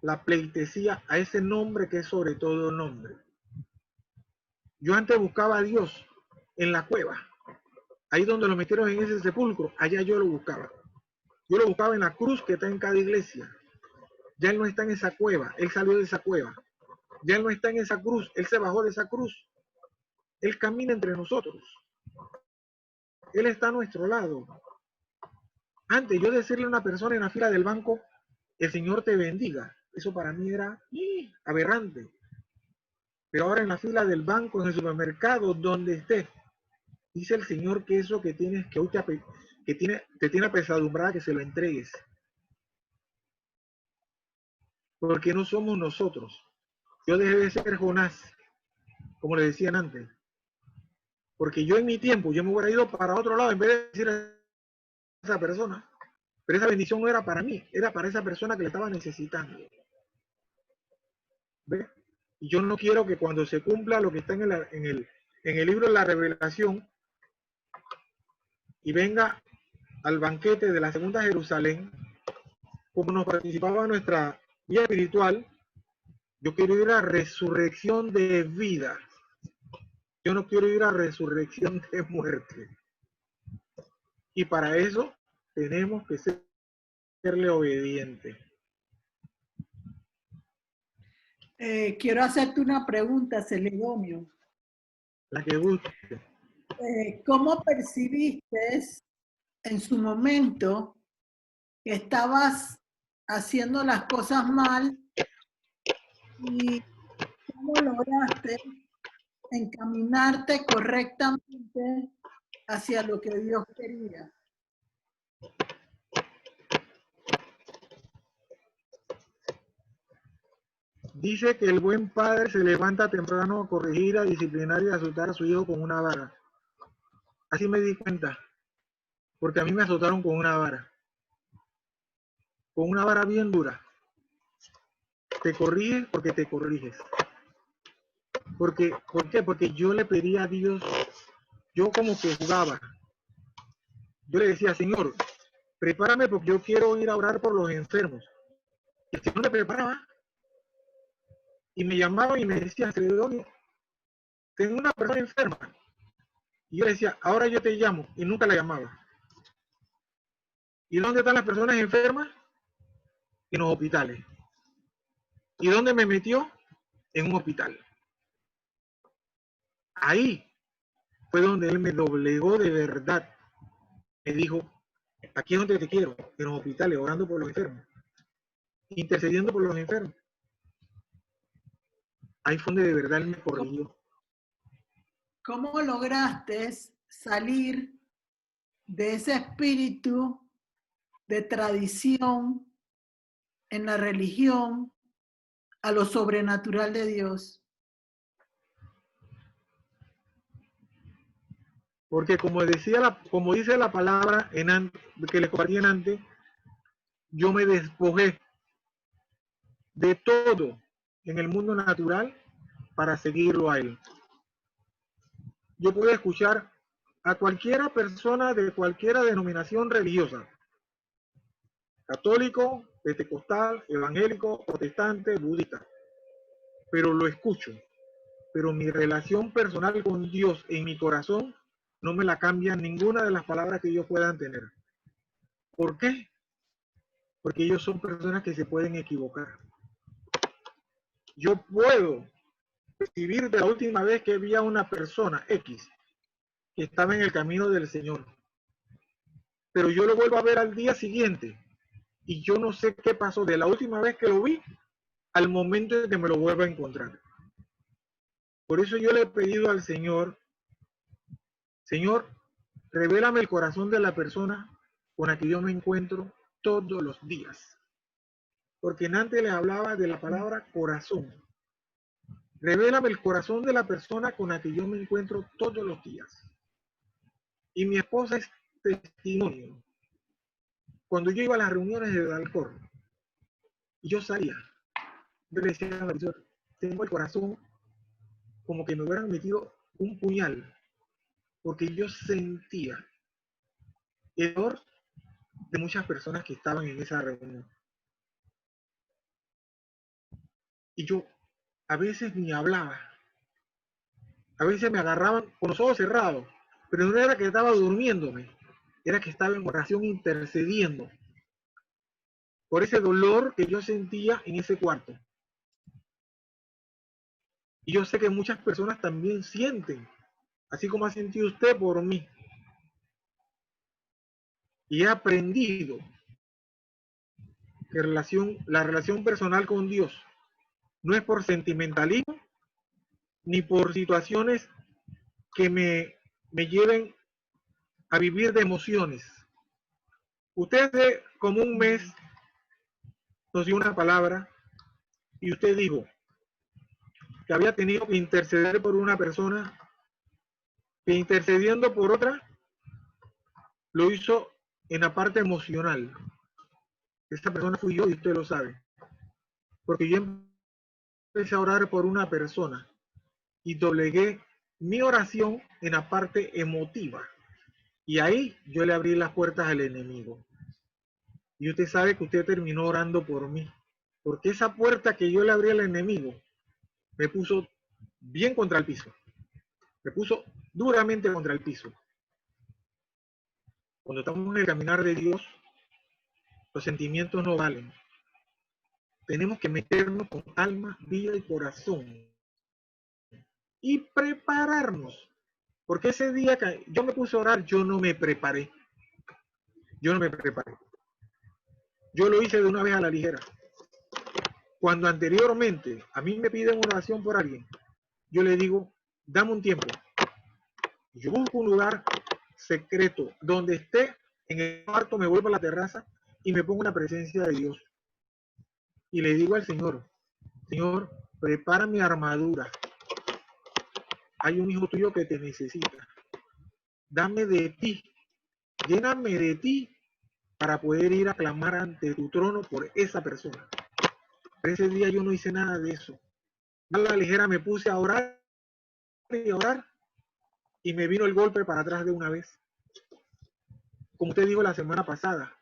S1: la pleitesía a ese nombre que es sobre todo nombre. Yo antes buscaba a Dios en la cueva. Ahí donde lo metieron en ese sepulcro, allá yo lo buscaba. Yo lo buscaba en la cruz que está en cada iglesia. Ya Él no está en esa cueva, Él salió de esa cueva. Ya Él no está en esa cruz, Él se bajó de esa cruz. Él camina entre nosotros. Él está a nuestro lado. Antes yo decirle a una persona en la fila del banco, el Señor te bendiga, eso para mí era aberrante. Pero ahora en la fila del banco, en el supermercado, donde esté, dice el Señor que eso que tienes, que hoy te tiene apesadumbrada, que se lo entregues. Porque no somos nosotros. Yo dejé de ser Jonás, como le decían antes. Porque yo en mi tiempo, yo me hubiera ido para otro lado en vez de decir a esa persona, Pero esa bendición no era para mí, era para esa persona que la estaba necesitando. ¿Ve? Y yo no quiero que cuando se cumpla lo que está en el libro de la Revelación y venga al banquete de la segunda Jerusalén, como nos participaba nuestra vida espiritual, yo quiero ir a resurrección de vida. Yo no quiero ir a resurrección de muerte. Y para eso tenemos que serle obedientes.
S7: Quiero hacerte una pregunta, Celedonio.
S1: La que guste.
S7: ¿Cómo percibiste en su momento que estabas haciendo las cosas mal y cómo lograste encaminarte correctamente hacia lo que Dios quería?
S1: Dice que el buen padre se levanta temprano a corregir, a disciplinar y a azotar a su hijo con una vara. Así me di cuenta, porque a mí me azotaron con una vara bien dura. Te corriges porque te corriges. ¿Por qué? Porque yo le pedía a Dios, yo como que jugaba. Yo le decía, Señor, prepárame porque yo quiero ir a orar por los enfermos. Y el Señor me preparaba. Y me llamaban y me decían, Celedonio, tengo una persona enferma. Y yo le decía, ahora yo te llamo. Y nunca la llamaba. ¿Y dónde están las personas enfermas? En los hospitales. ¿Y dónde me metió? En un hospital. Ahí fue donde Él me doblegó de verdad. Me dijo, aquí es donde te quiero, en los hospitales, orando por los enfermos, intercediendo por los enfermos. Ahí fue donde de verdad Él me corrigió.
S7: ¿Cómo lograste salir de ese espíritu de tradición en la religión a lo sobrenatural de Dios?
S1: Porque como dice la palabra que les compartí antes, yo me despojé de todo en el mundo natural para seguirlo a Él. Yo puedo escuchar a cualquiera persona de cualquiera denominación religiosa, católico, pentecostal, evangélico, protestante, budista, pero lo escucho. Pero mi relación personal con Dios en mi corazón no me la cambia ninguna de las palabras que ellos puedan tener. ¿Por qué? Porque ellos son personas que se pueden equivocar. Yo puedo percibir de la última vez que vi a una persona X que estaba en el camino del Señor, pero yo lo vuelvo a ver al día siguiente y yo no sé qué pasó de la última vez que lo vi al momento en que me lo vuelvo a encontrar. Por eso yo le he pedido al Señor, Señor, revélame el corazón de la persona con la que yo me encuentro todos los días. Porque antes les hablaba de la palabra corazón. Revélame el corazón de la persona con la que yo me encuentro todos los días. Y mi esposa es testimonio. Cuando yo iba a las reuniones de Dalcor, y yo salía, yo le decía a la persona, tengo el corazón como que me hubieran metido un puñal, porque yo sentía el dolor de muchas personas que estaban en esa reunión. Y yo a veces ni hablaba, a veces me agarraban con los ojos cerrados, pero no era que estaba durmiéndome, era que estaba en oración intercediendo por ese dolor que yo sentía en ese cuarto. Y yo sé que muchas personas también sienten, así como ha sentido usted por mí. Y he aprendido que la relación personal con Dios no es por sentimentalismo, ni por situaciones que me lleven a vivir de emociones. Usted hace como un mes nos dio una palabra y usted dijo que había tenido que interceder por una persona, que intercediendo por otra lo hizo en la parte emocional. Esa persona fui yo y usted lo sabe. Porque yo empecé a orar por una persona y doblegué mi oración en la parte emotiva. Y ahí yo le abrí las puertas al enemigo. Y usted sabe que usted terminó orando por mí. Porque esa puerta que yo le abrí al enemigo me puso bien contra el piso. Me puso duramente contra el piso. Cuando estamos en el caminar de Dios, los sentimientos no valen. Tenemos que meternos con alma, vida y corazón. Y prepararnos. Porque ese día que yo me puse a orar, yo no me preparé. Yo no me preparé. Yo lo hice de una vez a la ligera. Cuando anteriormente a mí me piden una oración por alguien, yo le digo, dame un tiempo. Yo busco un lugar secreto donde esté en el cuarto, me vuelvo a la terraza y me pongo en la presencia de Dios. Y le digo al Señor, Señor, prepara mi armadura. Hay un hijo tuyo que te necesita. Dame de ti, lléname de ti para poder ir a clamar ante tu trono por esa persona. Pero ese día yo no hice nada de eso. A la ligera me puse a orar y a orar y me vino el golpe para atrás de una vez. Como usted dijo la semana pasada,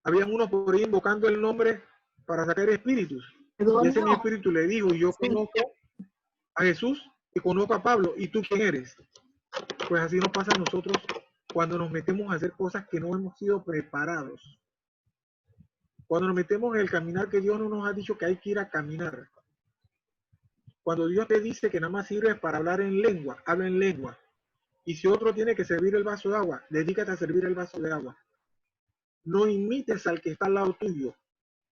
S1: habían unos por ahí invocando el nombre para sacar espíritus. Y ese mi espíritu le dijo, yo conozco a Jesús y conozco a Pablo, ¿y tú quién eres? Pues así nos pasa a nosotros cuando nos metemos a hacer cosas que no hemos sido preparados. Cuando nos metemos en el caminar que Dios no nos ha dicho que hay que ir a caminar. Cuando Dios te dice que nada más sirve para hablar en lengua, habla en lengua. Y si otro tiene que servir el vaso de agua, dedícate a servir el vaso de agua. No imites al que está al lado tuyo,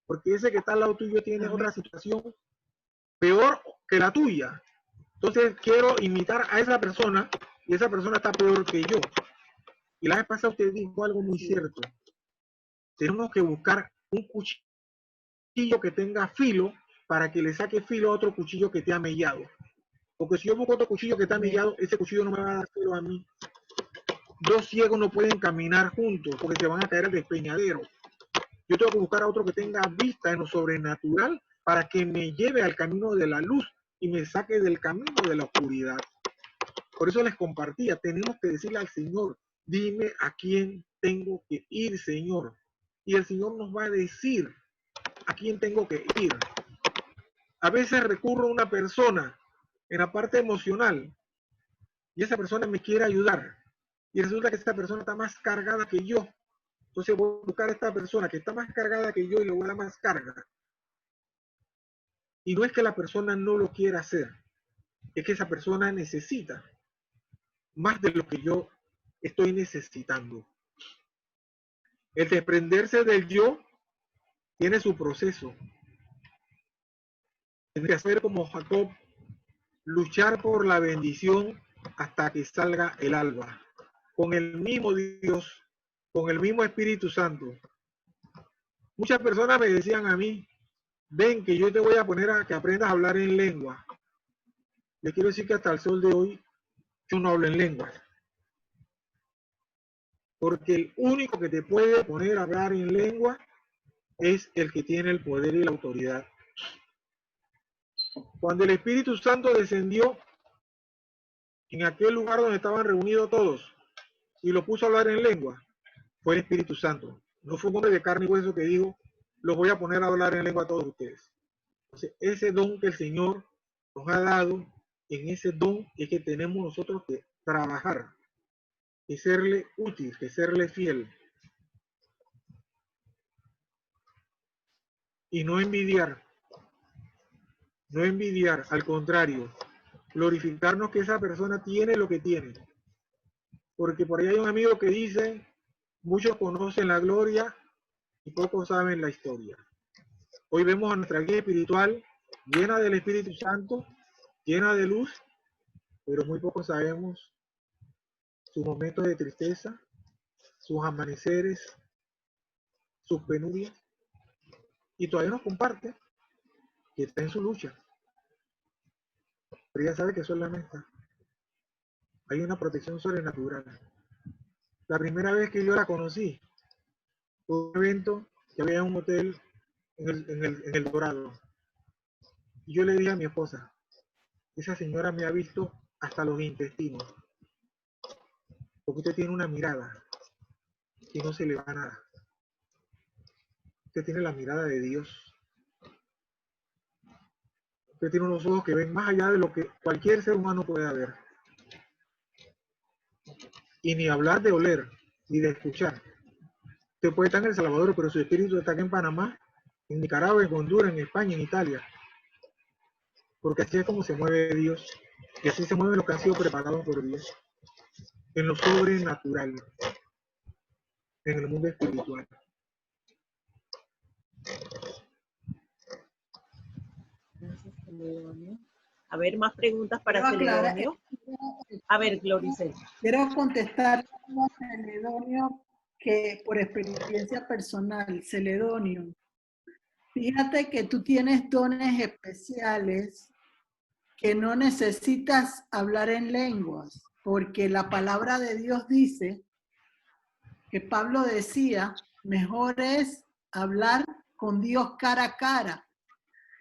S1: porque ese que está al lado tuyo tiene otra situación peor que la tuya. Entonces quiero imitar a esa persona y esa persona está peor que yo. Y la vez pasada usted dijo algo muy cierto. Tenemos que buscar un cuchillo que tenga filo para que le saque filo a otro cuchillo que esté amellado. Porque si yo busco otro cuchillo que está amellado, ese cuchillo no me va a dar filo a mí. Dos ciegos no pueden caminar juntos porque se van a caer al despeñadero. Yo tengo que buscar a otro que tenga vista en lo sobrenatural para que me lleve al camino de la luz y me saque del camino de la oscuridad. Por eso les compartía, tenemos que decirle al Señor, dime a quién tengo que ir, Señor. Y el Señor nos va a decir a quién tengo que ir. A veces recurro a una persona en la parte emocional y esa persona me quiere ayudar. Y resulta que esta persona está más cargada que yo. Entonces voy a buscar a esta persona que está más cargada que yo y le voy a dar más carga. Y no es que la persona no lo quiera hacer, es que esa persona necesita más de lo que yo estoy necesitando. El desprenderse del yo tiene su proceso. Tiene que hacer como Jacob, luchar por la bendición hasta que salga el alba. Con el mismo Dios, con el mismo Espíritu Santo. Muchas personas me decían a mí, ven que yo te voy a poner a que aprendas a hablar en lengua. Le quiero decir que hasta el sol de hoy yo no hablo en lengua. Porque el único que te puede poner a hablar en lengua es el que tiene el poder y la autoridad. Cuando el Espíritu Santo descendió en aquel lugar donde estaban reunidos todos y lo puso a hablar en lengua, fue el Espíritu Santo. No fue un hombre de carne y hueso que dijo, los voy a poner a hablar en lengua a todos ustedes. Entonces, ese don que el Señor nos ha dado, en ese don es que tenemos nosotros que trabajar, que serle útil, que serle fiel. Y no envidiar, al contrario, glorificarnos que esa persona tiene lo que tiene. Porque por ahí hay un amigo que dice, muchos conocen la gloria y pocos saben la historia. Hoy vemos a nuestra guía espiritual llena del Espíritu Santo, llena de luz, pero muy pocos sabemos sus momentos de tristeza, sus amaneceres, sus penurias, y todavía nos comparte que está en su lucha. Pero ella sabe que solamente hay una protección sobrenatural. La primera vez que yo la conocí fue un evento que había un hotel en el Dorado. Y yo le dije a mi esposa, esa señora me ha visto hasta los intestinos, porque usted tiene una mirada que no se le va a nada. Usted tiene la mirada de Dios. Usted tiene unos ojos que ven más allá de lo que cualquier ser humano pueda ver. Y ni hablar de oler, ni de escuchar. Usted puede estar en El Salvador, pero su espíritu está aquí en Panamá, en Nicaragua, en Honduras, en España, en Italia. Porque así es como se mueve Dios. Y así se mueven los que han sido preparados por Dios. En lo sobrenatural. En el mundo espiritual.
S2: Gracias, Celedonio. A ver, más preguntas para
S7: Quiero aclarar,
S2: Celedonio. A ver, Gloricel.
S7: quiero contestar a Celedonio que por experiencia personal, Celedonio, fíjate que tú tienes dones especiales que no necesitas hablar en lenguas, porque la palabra de Dios dice que Pablo decía, mejor es hablar con Dios cara a cara.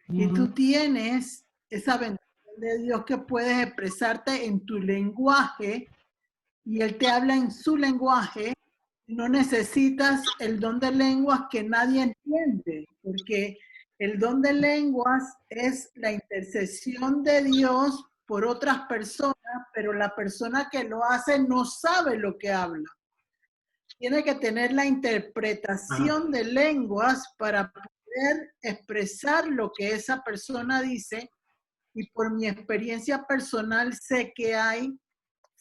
S7: Y tú tienes esa bendición de Dios que puedes expresarte en tu lenguaje y Él te habla en su lenguaje. No necesitas el don de lenguas que nadie entiende, porque el don de lenguas es la intercesión de Dios por otras personas, pero la persona que lo hace no sabe lo que habla. Tiene que tener la interpretación de lenguas para poder expresar lo que esa persona dice. Y por mi experiencia personal sé que hay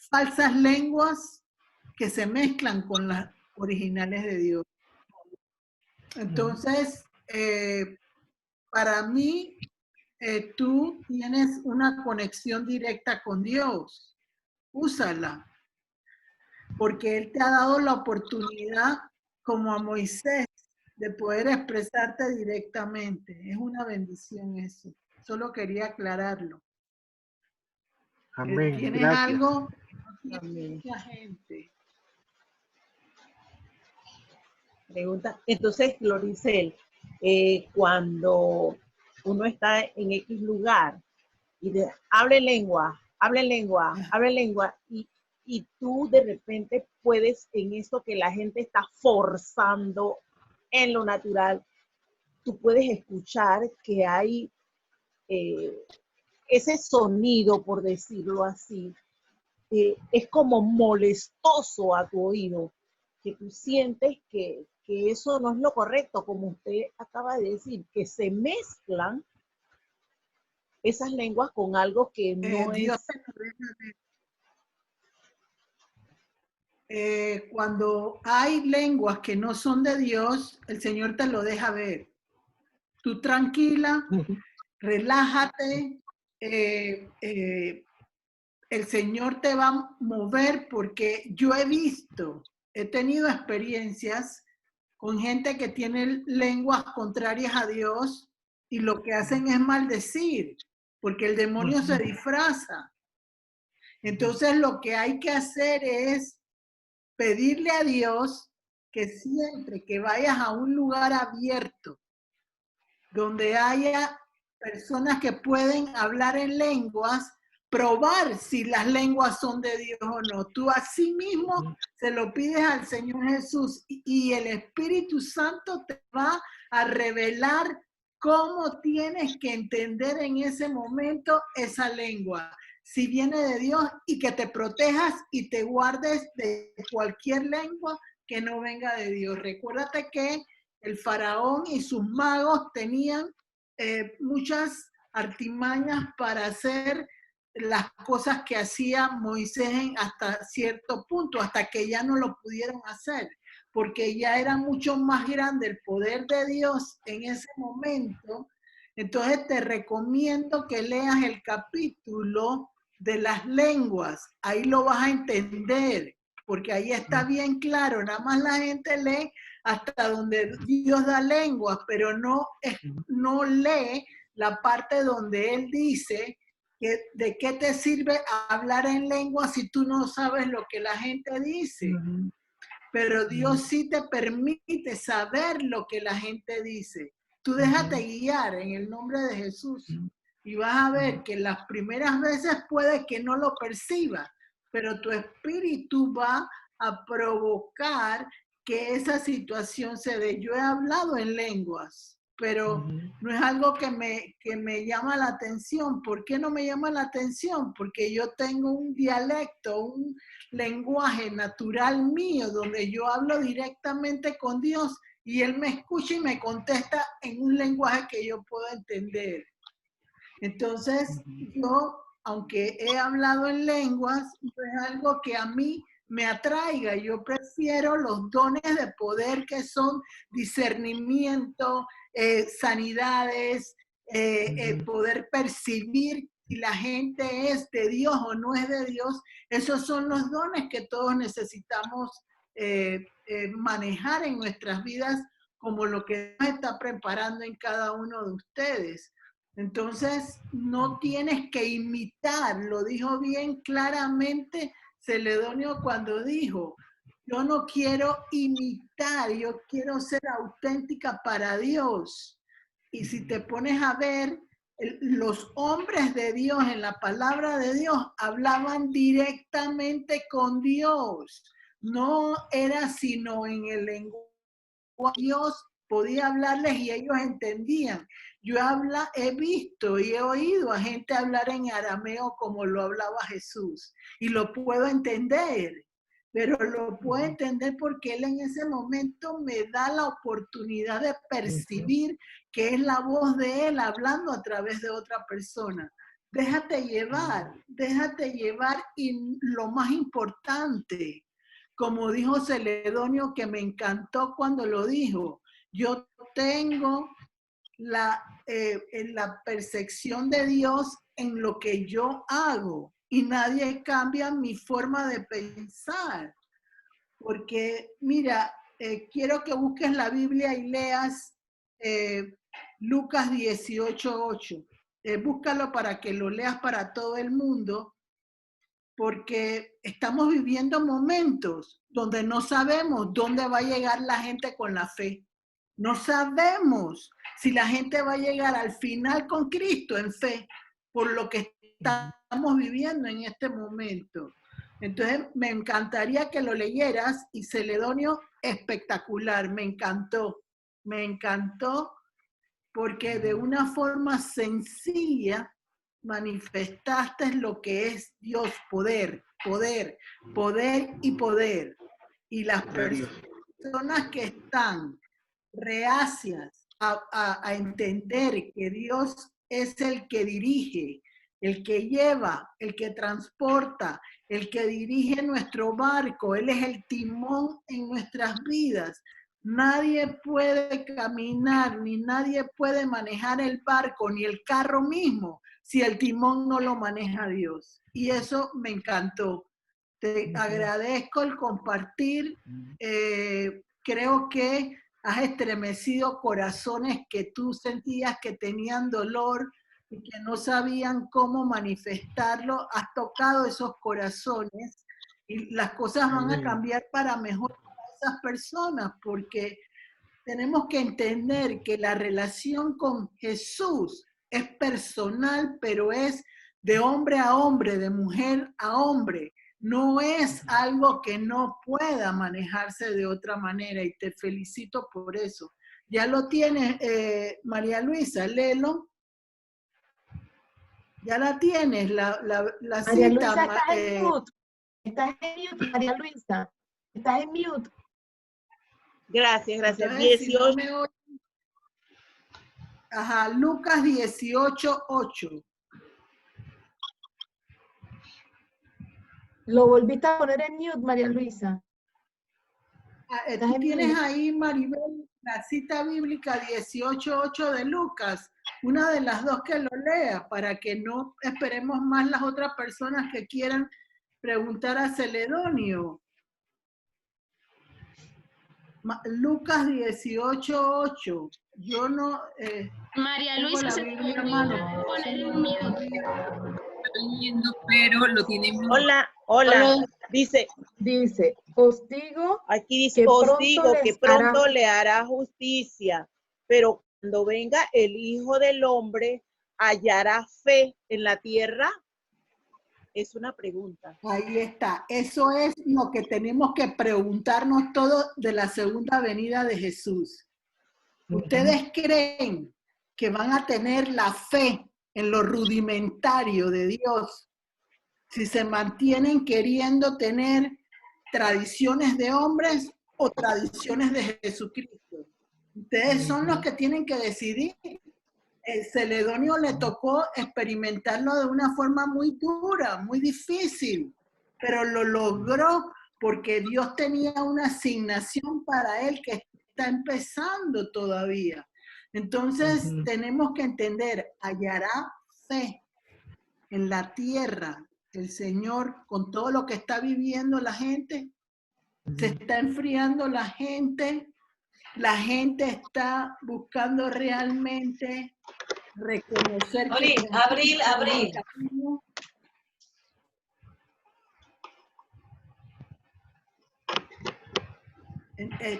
S7: falsas lenguas que se mezclan con las originales de Dios. Entonces, para mí, tú tienes una conexión directa con Dios. Úsala. Porque Él te ha dado la oportunidad, como a Moisés, de poder expresarte directamente. Es una bendición eso. Solo quería aclararlo.
S1: Amén.
S7: Tienes
S1: Gracias.
S7: algo que no tiene
S2: Amén.
S7: mucha gente.
S2: Pregunta. Entonces, Gloricel, cuando uno está en X lugar y hable lengua, y tú de repente puedes en eso que la gente está forzando en lo natural, tú puedes escuchar que hay ese sonido, por decirlo así, es como molestoso a tu oído, que tú sientes que eso no es lo correcto, como usted acaba de decir, que se mezclan esas lenguas con algo que no
S7: Dios
S2: es...
S7: te lo deja ver. Cuando hay lenguas que no son de Dios, el Señor te lo deja ver. Tú tranquila, relájate, el Señor te va a mover porque yo he tenido experiencias con gente que tiene lenguas contrarias a Dios y lo que hacen es maldecir, porque el demonio se disfraza. Entonces lo que hay que hacer es pedirle a Dios que siempre que vayas a un lugar abierto, donde haya personas que pueden hablar en lenguas, probar si las lenguas son de Dios o no. Tú así mismo se lo pides al Señor Jesús y el Espíritu Santo te va a revelar cómo tienes que entender en ese momento esa lengua, si viene de Dios, y que te protejas y te guardes de cualquier lengua que no venga de Dios. Recuérdate que el faraón y sus magos tenían muchas artimañas para hacer las cosas que hacía Moisés hasta cierto punto, hasta que ya no lo pudieron hacer, porque ya era mucho más grande el poder de Dios en ese momento. Entonces te recomiendo que leas el capítulo de las lenguas, ahí lo vas a entender, porque ahí está bien claro, nada más la gente lee hasta donde Dios da lenguas, pero no lee la parte donde Él dice que de qué te sirve hablar en lengua si tú no sabes lo que la gente dice. pero Dios sí te permite saber lo que la gente dice. Tú déjate guiar en el nombre de Jesús y vas a ver que las primeras veces puede que no lo percibas, pero tu espíritu va a provocar que esa situación se dé. Yo he hablado en lenguas, pero no es algo que me llama la atención. ¿Por qué no me llama la atención? Porque yo tengo un dialecto, un lenguaje natural mío, donde yo hablo directamente con Dios y Él me escucha y me contesta en un lenguaje que yo puedo entender. Entonces, yo, aunque he hablado en lenguas, no es algo que a mí me atraiga. Yo prefiero los dones de poder que son discernimiento, sanidades, poder percibir si la gente es de Dios o no es de Dios. Esos son los dones que todos necesitamos manejar en nuestras vidas, como lo que Dios está preparando en cada uno de ustedes. Entonces, no tienes que imitar, lo dijo bien claramente Celedonio cuando dijo, yo no quiero imitar, yo quiero ser auténtica para Dios. Y si te pones a ver, los hombres de Dios en la palabra de Dios hablaban directamente con Dios. No era sino en el lenguaje. Dios podía hablarles y ellos entendían. Yo he visto y he oído a gente hablar en arameo como lo hablaba Jesús y lo puedo entender, pero lo puedo entender porque Él en ese momento me da la oportunidad de percibir que es la voz de Él hablando a través de otra persona. Déjate llevar y lo más importante, como dijo Celedonio, que me encantó cuando lo dijo, yo tengo la percepción de Dios en lo que yo hago y nadie cambia mi forma de pensar. Porque, mira, quiero que busques la Biblia y leas Lucas 18:8. Búscalo para que lo leas para todo el mundo, porque estamos viviendo momentos donde no sabemos dónde va a llegar la gente con la fe. No sabemos si la gente va a llegar al final con Cristo en fe, por lo que estamos viviendo en este momento. Entonces, me encantaría que lo leyeras y Celedonio, espectacular, me encantó porque de una forma sencilla manifestaste lo que es Dios, poder. Y las personas que están reacias a entender que Dios es el que dirige, el que lleva, el que transporta, el que dirige nuestro barco, Él es el timón en nuestras vidas. Nadie puede caminar, ni nadie puede manejar el barco, ni el carro mismo, si el timón no lo maneja Dios. Y eso me encantó. Te agradezco el compartir. Creo que has estremecido corazones que tú sentías que tenían dolor y que no sabían cómo manifestarlo. Has tocado esos corazones y las cosas van a cambiar para mejor para esas personas, porque tenemos que entender que la relación con Jesús es personal, pero es de hombre a hombre, de mujer a hombre. No es algo que no pueda manejarse de otra manera y te felicito por eso. Ya lo tienes, María Luisa, léelo. Ya la tienes, la
S3: María
S7: cita.
S3: Luisa, estás en mute. Estás en mute, María Luisa. Estás en mute.
S2: Gracias.
S7: Entonces,
S2: 18.
S7: si no me oyen, Lucas 18:8.
S3: Lo volviste a poner en mute, María Luisa.
S7: Tú tienes ahí, Maribel, la cita bíblica 18:8 de Lucas, una de las dos que lo lea, para que no esperemos más las otras personas que quieran preguntar a Celedonio. Lucas 18:8. Yo no...
S4: María
S7: tengo
S4: Luisa
S7: la
S4: se
S7: Biblia a
S4: puede
S7: mano.
S4: poner en mute.
S8: leyendo, pero lo tiene mudo.
S2: Hola, hola.
S3: Hola.
S2: Dice,
S3: Dice, os digo
S2: aquí dice,
S3: que
S2: os
S3: pronto
S2: digo que
S3: les
S2: pronto
S3: hará-
S2: le hará justicia, pero cuando venga el Hijo del Hombre, ¿hallará fe en la tierra? Es una pregunta.
S7: Ahí está. Eso es lo que tenemos que preguntarnos todos de la segunda venida de Jesús. ¿Ustedes creen que van a tener la fe en lo rudimentario de Dios si se mantienen queriendo tener tradiciones de hombres o tradiciones de Jesucristo? Ustedes son los que tienen que decidir. El Celedonio le tocó experimentarlo de una forma muy dura, muy difícil, pero lo logró porque Dios tenía una asignación para él que está empezando todavía. Entonces tenemos que entender, hallará fe en la tierra el Señor con todo lo que está viviendo la gente. Se está enfriando la gente está buscando realmente reconocer que
S9: Abril.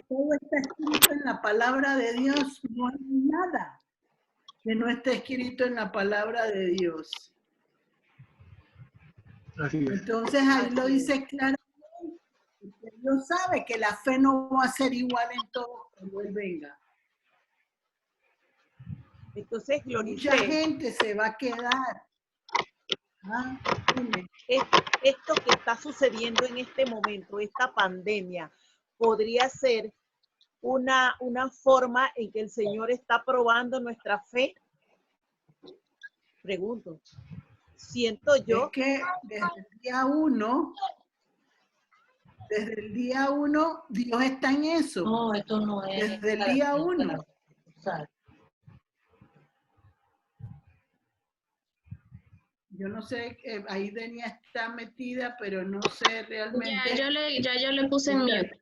S7: todo está escrito en la palabra de Dios, no hay nada que no esté escrito en la palabra de Dios.
S1: Así es.
S7: Entonces ahí lo dice claramente, porque Dios sabe que la fe no va a ser igual en todo cuando Él venga.
S2: Entonces,
S7: Mucha
S2: Glorice,
S7: gente se va a quedar. Ah, dime.
S2: esto que está sucediendo en este momento, esta pandemia, podría ser una forma en que el Señor está probando nuestra fe. Pregunto. Siento yo
S7: Es que desde el día uno, Dios está en eso.
S9: No, esto no es.
S7: Desde el día uno. Yo no sé, ahí Denia está metida, pero no sé realmente.
S4: Ya yo le puse en mute.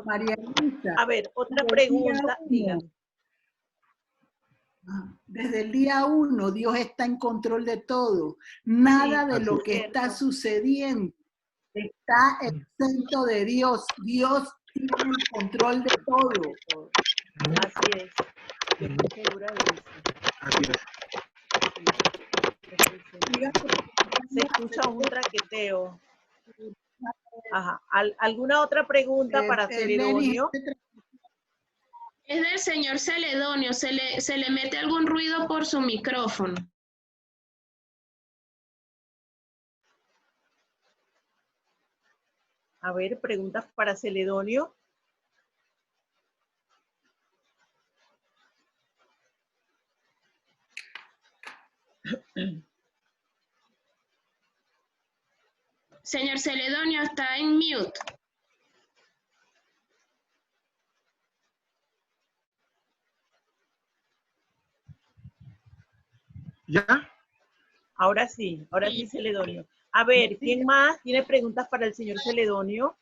S7: María Luisa.
S2: A ver, otra pregunta, diga.
S7: Desde el día uno, Dios está en control de todo. Nada
S2: Sí,
S7: de lo que
S2: cierto.
S7: está sucediendo está exento de Dios. Dios tiene el control de todo.
S2: Así es. Yo estoy segura de eso.
S1: Así es.
S2: Se escucha un traqueteo. Ajá. ¿Alguna otra pregunta para Celedonio?
S4: Es del señor Celedonio. Se le mete algún ruido por su micrófono.
S2: A ver, preguntas para Celedonio.
S4: Señor Celedonio, está en mute.
S1: ¿Ya?
S2: Ahora sí Celedonio. A ver, ¿quién más tiene preguntas para el señor Celedonio?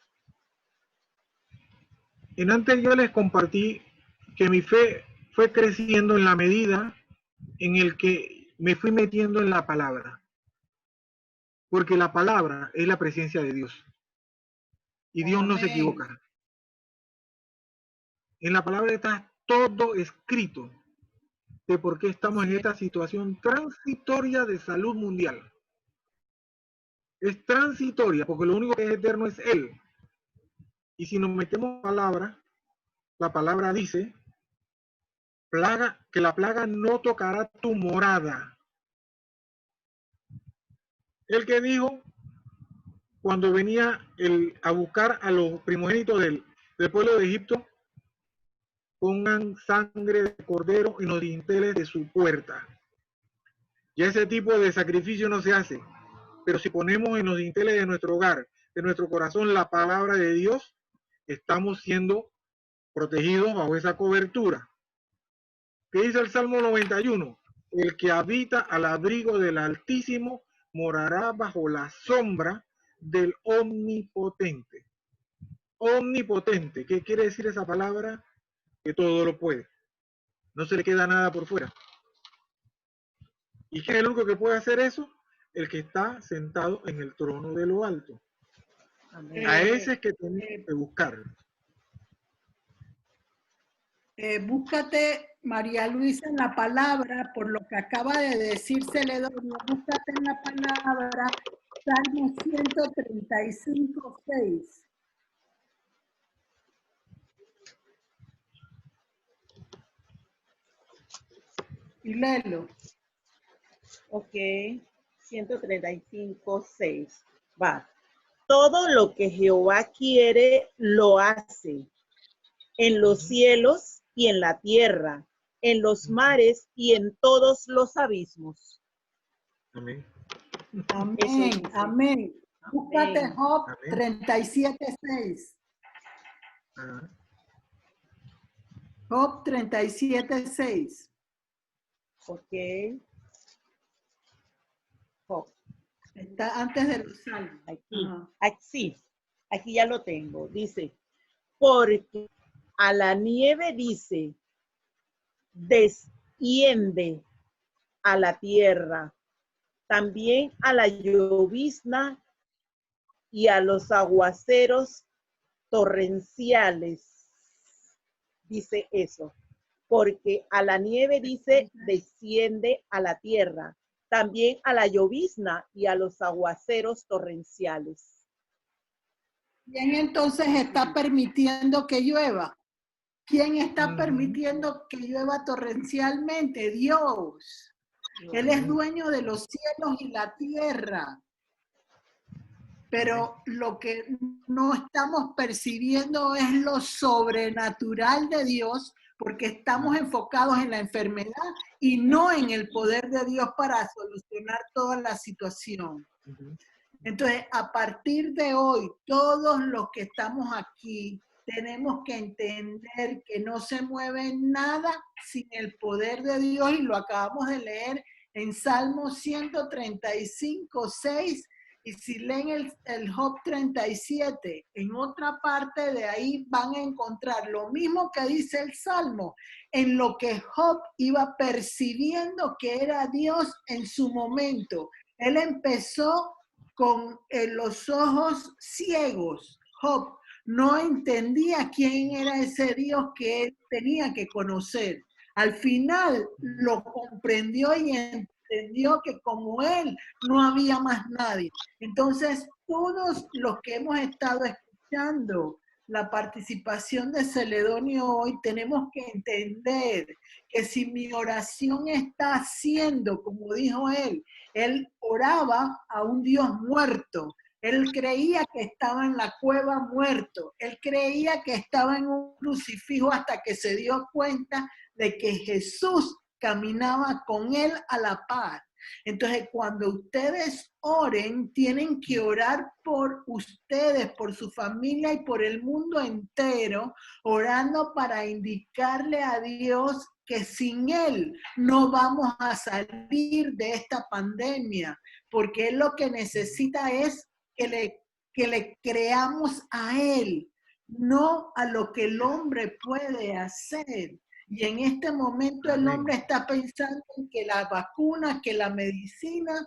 S1: En antes yo les compartí que mi fe fue creciendo en la medida en el que me fui metiendo en la palabra. Porque la palabra es la presencia de Dios. Y Dios no se equivoca. En la palabra está todo escrito de por qué estamos en esta situación transitoria de salud mundial. Es transitoria porque lo único que es eterno es Él. Y si nos metemos en palabra, la palabra dice que la plaga no tocará tu morada. El que dijo cuando venía a buscar a los primogénitos del pueblo de Egipto, pongan sangre de cordero en los dinteles de su puerta. Ya ese tipo de sacrificio no se hace, pero si ponemos en los dinteles de nuestro hogar, de nuestro corazón, la palabra de Dios, estamos siendo protegidos bajo esa cobertura. ¿Qué dice el Salmo 91? El que habita al abrigo del Altísimo morará bajo la sombra del Omnipotente. Omnipotente, ¿qué quiere decir esa palabra? Que todo lo puede. No se le queda nada por fuera. ¿Y quién es el único que puede hacer eso? El que está sentado en el trono de lo alto.
S2: Amén.
S1: A ese es que tenemos que buscar.
S7: Búscate, María Luisa, en la palabra, por lo que acaba de decir Celedonio, búscate en la palabra Salmo 135, 6. Y léelo.
S2: Ok, 135, 6. Va. Todo lo que Jehová quiere, lo hace. En los cielos y en la tierra, en los mares y en todos los abismos.
S1: Amén.
S2: Eso
S7: Amén,
S2: dice.
S7: amén. Búscate
S2: Amén.
S7: Job
S1: Amén.
S7: 37, 6.
S1: Ah,
S7: Job 37, 6.
S2: Ok. Job.
S7: Está antes de los salmos.
S2: Aquí,
S7: Ajá.
S2: sí, aquí ya lo tengo. Dice, porque a la nieve dice, desciende a la tierra, también a la llovizna y a los aguaceros torrenciales. Dice eso, porque a la nieve dice, desciende a la tierra, también a la llovizna y a los aguaceros torrenciales.
S7: ¿Quién entonces está permitiendo que llueva? ¿Quién está permitiendo que llueva torrencialmente? Dios. Él es dueño de los cielos y la tierra. Pero lo que no estamos percibiendo es lo sobrenatural de Dios, porque estamos enfocados en la enfermedad y no en el poder de Dios para solucionar toda la situación. Entonces, a partir de hoy, todos los que estamos aquí tenemos que entender que no se mueve nada sin el poder de Dios, y lo acabamos de leer en Salmo 135, 6, y si leen el Job 37, en otra parte de ahí van a encontrar lo mismo que dice el Salmo, en lo que Job iba percibiendo que era Dios en su momento. Él empezó con los ojos ciegos. Job no entendía quién era ese Dios que él tenía que conocer. Al final lo comprendió y entendió que como él no había más nadie. Entonces, todos los que hemos estado escuchando la participación de Celedonio hoy, tenemos que entender que si mi oración está haciendo, como dijo él oraba a un Dios muerto. Él creía que estaba en la cueva muerto. Él creía que estaba en un crucifijo hasta que se dio cuenta de que Jesús caminaba con él a la par. Entonces, cuando ustedes oren, tienen que orar por ustedes, por su familia y por el mundo entero, orando para indicarle a Dios que sin Él no vamos a salir de esta pandemia, porque Él lo que necesita es que le creamos a Él, no a lo que el hombre puede hacer. Y en este momento el hombre está pensando en que la vacuna, que la medicina,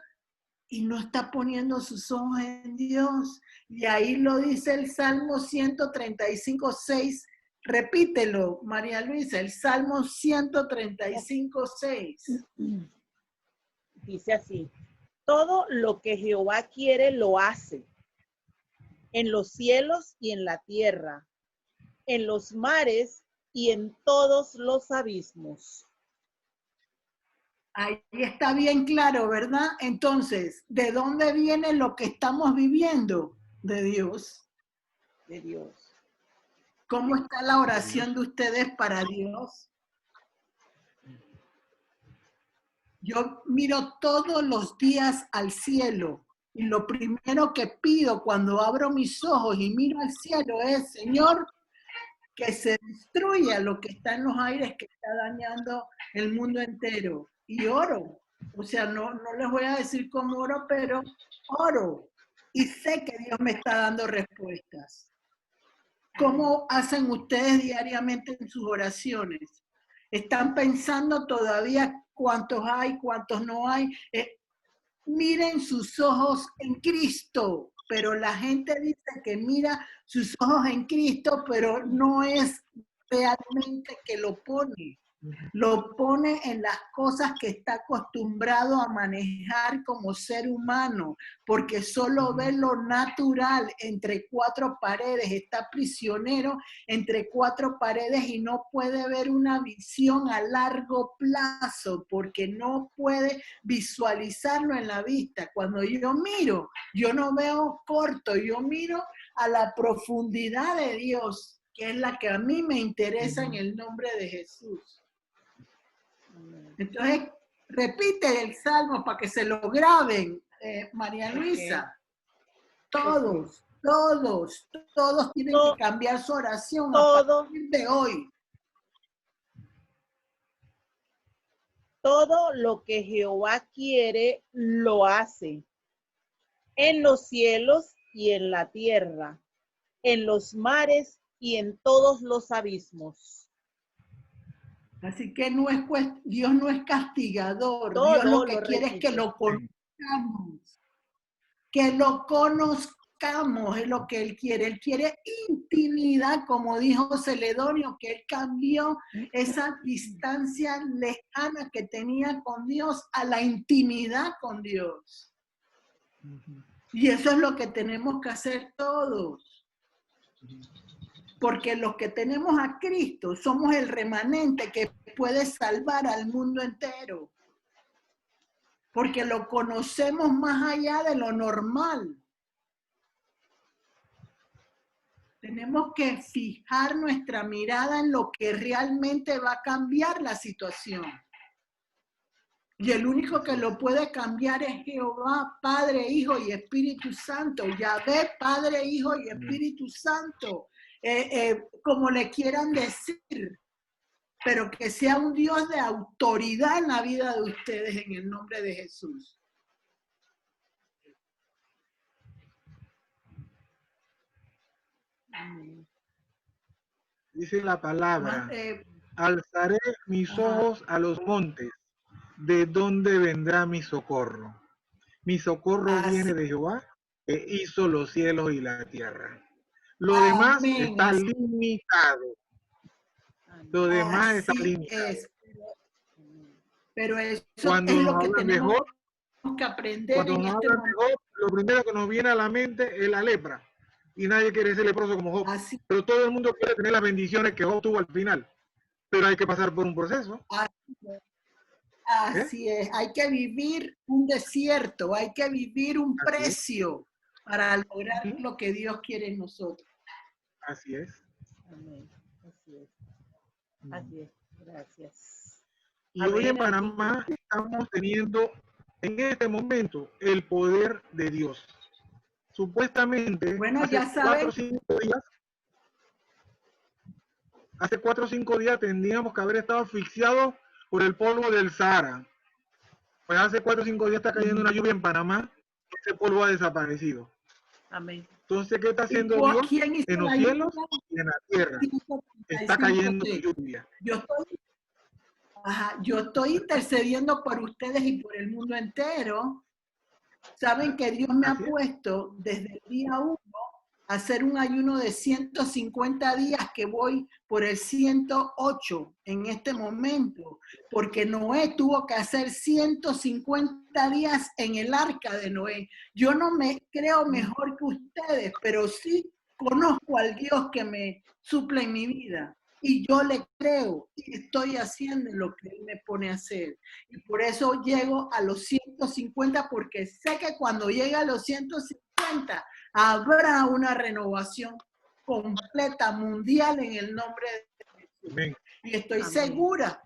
S7: y no está poniendo sus ojos en Dios. Y ahí lo dice el Salmo 135, 6. Repítelo, María Luisa, el Salmo 135, 6.
S2: Dice así, todo lo que Jehová quiere lo hace, en los cielos y en la tierra, en los mares y en todos los abismos.
S7: Ahí está bien claro, ¿verdad? Entonces, ¿de dónde viene lo que estamos viviendo? De Dios.
S2: De Dios.
S7: ¿Cómo está la oración de ustedes para Dios? Yo miro todos los días al cielo y lo primero que pido cuando abro mis ojos y miro al cielo es, Señor, que se destruya lo que está en los aires, que está dañando el mundo entero. Y oro. O sea, no les voy a decir cómo oro, pero oro. Y sé que Dios me está dando respuestas. ¿Cómo hacen ustedes diariamente en sus oraciones? Están pensando todavía cuántos hay, cuántos no hay. Miren sus ojos en Cristo, pero la gente dice que mira sus ojos en Cristo, pero no es realmente que lo pone. Lo pone en las cosas que está acostumbrado a manejar como ser humano, porque solo ve lo natural entre cuatro paredes, está prisionero entre cuatro paredes y no puede ver una visión a largo plazo, porque no puede visualizarlo en la vista. Cuando yo miro, yo no veo corto, yo miro a la profundidad de Dios, que es la que a mí me interesa en el nombre de Jesús. Entonces, repite el salmo para que se lo graben, María Luisa. Todos tienen que cambiar su oración a partir de hoy.
S2: Todo lo que Jehová quiere, lo hace. En los cielos y en la tierra, en los mares y en todos los abismos.
S7: Así que no es, Dios no es castigador.
S2: Todo
S7: Dios lo que
S2: lo
S7: quiere es que
S2: repite.
S7: lo conozcamos. Que lo conozcamos es lo que Él quiere. Él quiere intimidad, como dijo Celedonio, que Él cambió esa distancia lejana que tenía con Dios a la intimidad con Dios. Y eso es lo que tenemos que hacer todos. Porque los que tenemos a Cristo somos el remanente que puede salvar al mundo entero. Porque lo conocemos más allá de lo normal. Tenemos que fijar nuestra mirada en lo que realmente va a cambiar la situación. Y el único que lo puede cambiar es Jehová, Padre, Hijo y Espíritu Santo. Yahvé, Padre, Hijo y Espíritu Santo. Como le quieran decir, pero que sea un Dios de autoridad en la vida de ustedes en el nombre de Jesús.
S1: Dice la palabra, alzaré mis ojos a los montes, ¿de dónde vendrá mi socorro? Mi socorro viene de Jehová, que hizo los cielos y la tierra. Lo demás está limitado. Lo demás está limitado.
S7: Pero eso
S1: cuando
S7: es
S1: nos
S7: lo que
S1: hablan de
S7: tenemos
S1: Job,
S7: que aprender
S1: cuando
S7: en
S1: nos
S7: este
S1: hablan de
S7: momento.
S1: Job, lo primero que nos viene a la mente es la lepra. Y nadie quiere ser leproso como Job. Pero todo el mundo quiere tener las bendiciones que Job tuvo al final. Pero hay que pasar por un proceso.
S7: Así es, hay que vivir un desierto, hay que vivir un precio para lograr lo que Dios quiere en nosotros.
S1: Así es.
S2: Amén. Así es. Así es. Gracias.
S1: Y hoy en Panamá estamos teniendo en este momento el poder de Dios. Supuestamente,
S7: bueno,
S1: hace
S7: ya saben,
S1: 4 o 5 días tendríamos que haber estado asfixiados por el polvo del Sahara. Pues hace 4 o 5 días está cayendo una lluvia en Panamá, ese polvo ha desaparecido.
S2: Amén.
S1: Entonces, ¿qué está haciendo Dios? En los cielos y en la tierra. Está cayendo lluvia.
S7: Yo estoy intercediendo por ustedes y por el mundo entero. Saben que Dios me ha puesto desde el día 1 a hacer un ayuno de 150 días que voy por el 108 en este momento, porque Noé tuvo que hacer 150 días en el arca de Noé. Yo no me creo mejor que ustedes, pero sí conozco al Dios que me suple en mi vida. Y yo le creo y estoy haciendo lo que Él me pone a hacer. Y por eso llego a los 150, porque sé que cuando llegue a los 150 habrá una renovación completa, mundial, en el nombre de Jesús. Amén. Y estoy segura,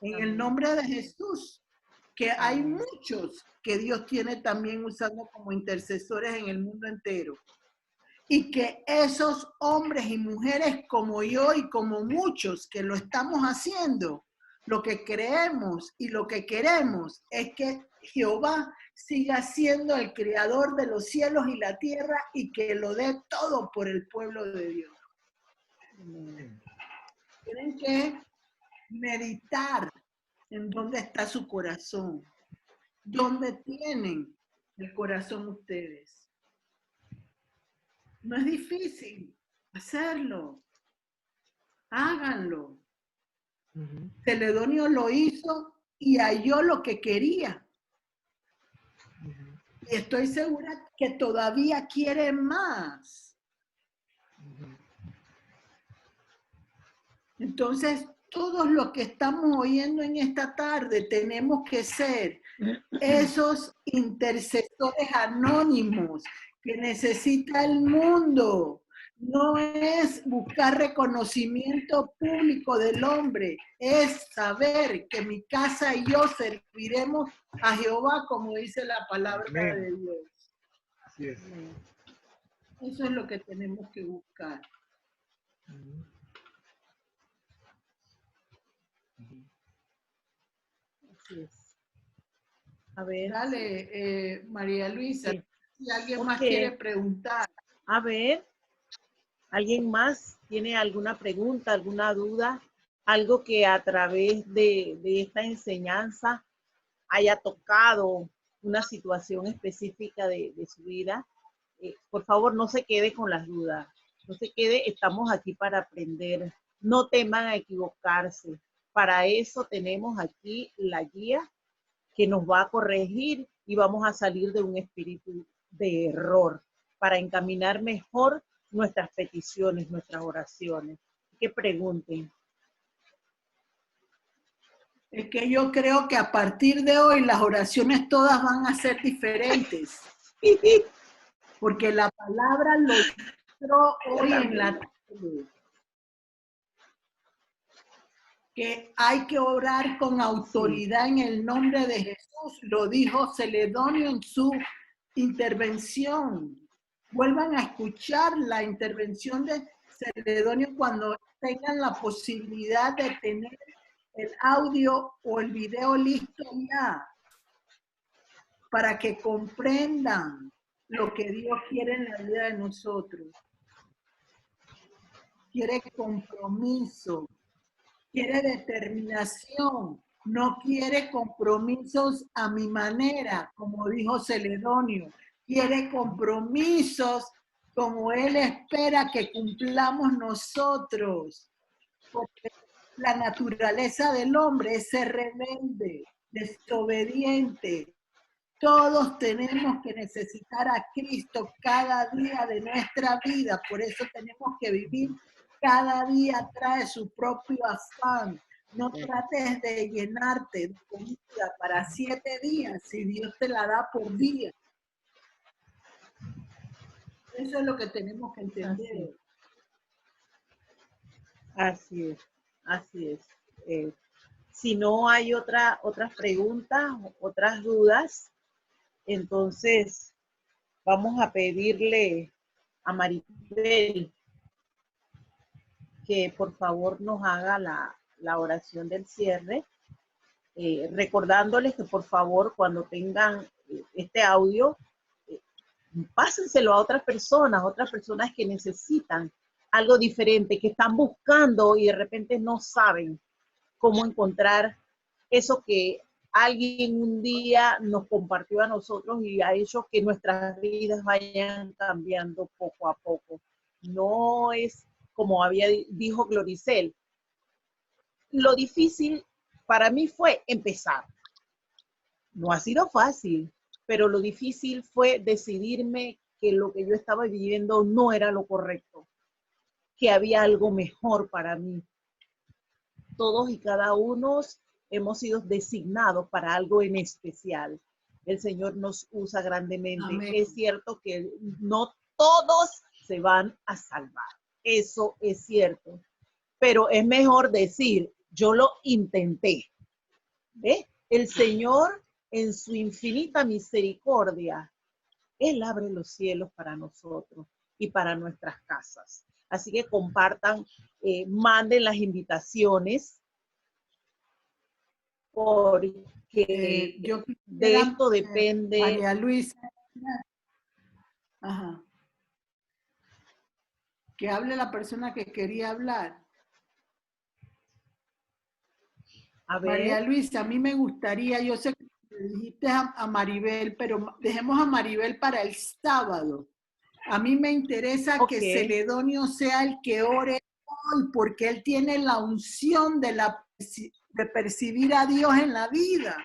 S7: en el nombre de Jesús, que hay muchos que Dios tiene también usando como intercesores en el mundo entero. Y que esos hombres y mujeres como yo y como muchos que lo estamos haciendo, lo que creemos y lo que queremos es que Jehová siga siendo el creador de los cielos y la tierra y que lo dé todo por el pueblo de Dios. Tienen que meditar en dónde está su corazón, dónde tienen el corazón ustedes. No es difícil hacerlo. Háganlo. Celedonio lo hizo y halló lo que quería. Y estoy segura que todavía quiere más. Entonces, todos los que estamos oyendo en esta tarde tenemos que ser esos intercesores anónimos que necesita el mundo. No es buscar reconocimiento público del hombre, es saber que mi casa y yo serviremos a Jehová, como dice la palabra de Dios.
S1: Así es.
S7: Eso es lo que tenemos que buscar.
S2: Así es. A ver.
S7: Dale, María Luisa,
S2: Sí.
S7: si alguien
S2: Ok.
S7: más quiere preguntar.
S2: A ver, ¿alguien más tiene alguna pregunta, alguna duda? Algo que a través de esta enseñanza haya tocado una situación específica de su vida. Por favor, no se quede con las dudas. No se quede, estamos aquí para aprender. No teman a equivocarse. Para eso tenemos aquí la guía que nos va a corregir y vamos a salir de un espíritu de error para encaminar mejor nuestras peticiones, nuestras oraciones. Que pregunten.
S7: Es que yo creo que a partir de hoy las oraciones todas van a ser diferentes. Porque la palabra lo mostró hoy en la tarde. Que hay que orar con autoridad en el nombre de Jesús. Lo dijo Celedonio en su intervención. Vuelvan a escuchar la intervención de Celedonio cuando tengan la posibilidad de tener el audio o el video listo ya, para que comprendan lo que Dios quiere en la vida de nosotros. Quiere compromiso, quiere determinación, no quiere compromisos a mi manera, como dijo Celedonio, quiere compromisos como Él espera que cumplamos nosotros, porque la naturaleza del hombre es ser rebelde, desobediente. Todos tenemos que necesitar a Cristo cada día de nuestra vida, por eso tenemos que vivir cada día trae su propio afán. No trates de llenarte de comida para 7 días si Dios te la da por día. Eso es lo que tenemos que entender.
S2: Así es, así es. Si no hay otras preguntas, otras dudas, entonces vamos a pedirle a Maribel que por favor nos haga la oración del cierre, recordándoles que por favor cuando tengan este audio, pásenselo a otras personas que necesitan algo diferente, que están buscando y de repente no saben cómo encontrar eso que alguien un día nos compartió a nosotros y ha hecho que nuestras vidas vayan cambiando poco a poco. No es como dijo Gloricel. Lo difícil para mí fue empezar. No ha sido fácil, pero lo difícil fue decidirme que lo que yo estaba viviendo no era lo correcto, que había algo mejor para mí. Todos y cada uno hemos sido designados para algo en especial. El Señor nos usa grandemente. Amén. Es cierto que no todos se van a salvar. Eso es cierto. Pero es mejor decir, yo lo intenté. ¿Ve? El Señor, en su infinita misericordia, Él abre los cielos para nosotros y para nuestras casas. Así que compartan, manden las invitaciones, porque de esto depende.
S7: María Luisa, que hable la persona que quería hablar.
S2: A
S7: María
S2: ver,
S7: Luisa, a mí me gustaría, yo sé que le dijiste a Maribel, pero dejemos a Maribel para el sábado. A mí me interesa
S2: ok.
S7: que Celedonio sea el que ore hoy, porque él tiene la unción de percibir a Dios en la vida.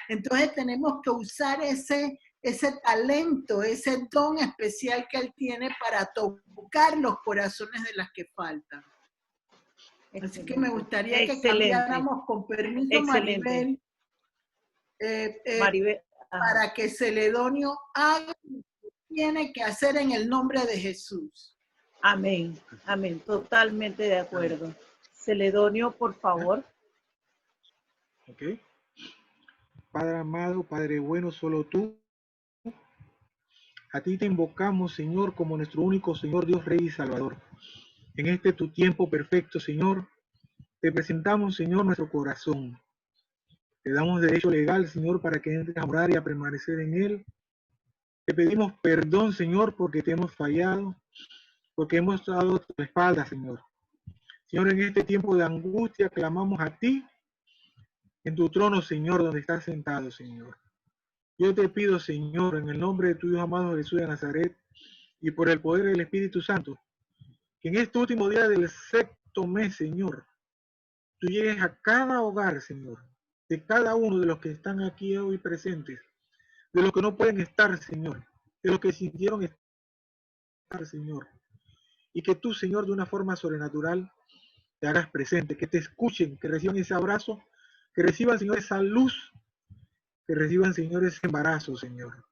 S7: Entonces tenemos que usar ese talento, ese don especial que él tiene para tocar los corazones de las que faltan. Así que me gustaría que
S2: Excelente.
S7: cambiáramos, con permiso,
S2: Excelente.
S7: Maribel,
S2: Maribel, ajá.
S7: para que Celedonio haga lo que tiene que hacer en el nombre de Jesús.
S2: Amén, amén, totalmente de acuerdo. Celedonio, por favor.
S1: Ok. Padre amado, Padre bueno, solo tú. A ti te invocamos, Señor, como nuestro único Señor, Dios, Rey y Salvador. En este tu tiempo perfecto, Señor, te presentamos, Señor, nuestro corazón. Te damos derecho legal, Señor, para que entres a morar y a permanecer en él. Te pedimos perdón, Señor, porque te hemos fallado, porque hemos dado tu espalda, Señor. Señor, en este tiempo de angustia clamamos a ti, en tu trono, Señor, donde estás sentado, Señor. Yo te pido, Señor, en el nombre de tu Hijo amado Jesús de Nazaret y por el poder del Espíritu Santo, que en este último día del sexto mes, Señor, tú llegues a cada hogar, Señor, de cada uno de los que están aquí hoy presentes, de los que no pueden estar, Señor, de los que sintieron estar, Señor, y que tú, Señor, de una forma sobrenatural te hagas presente, que te escuchen, que reciban ese abrazo, que reciban, Señor, esa luz, que reciban, Señor, ese embarazo, Señor.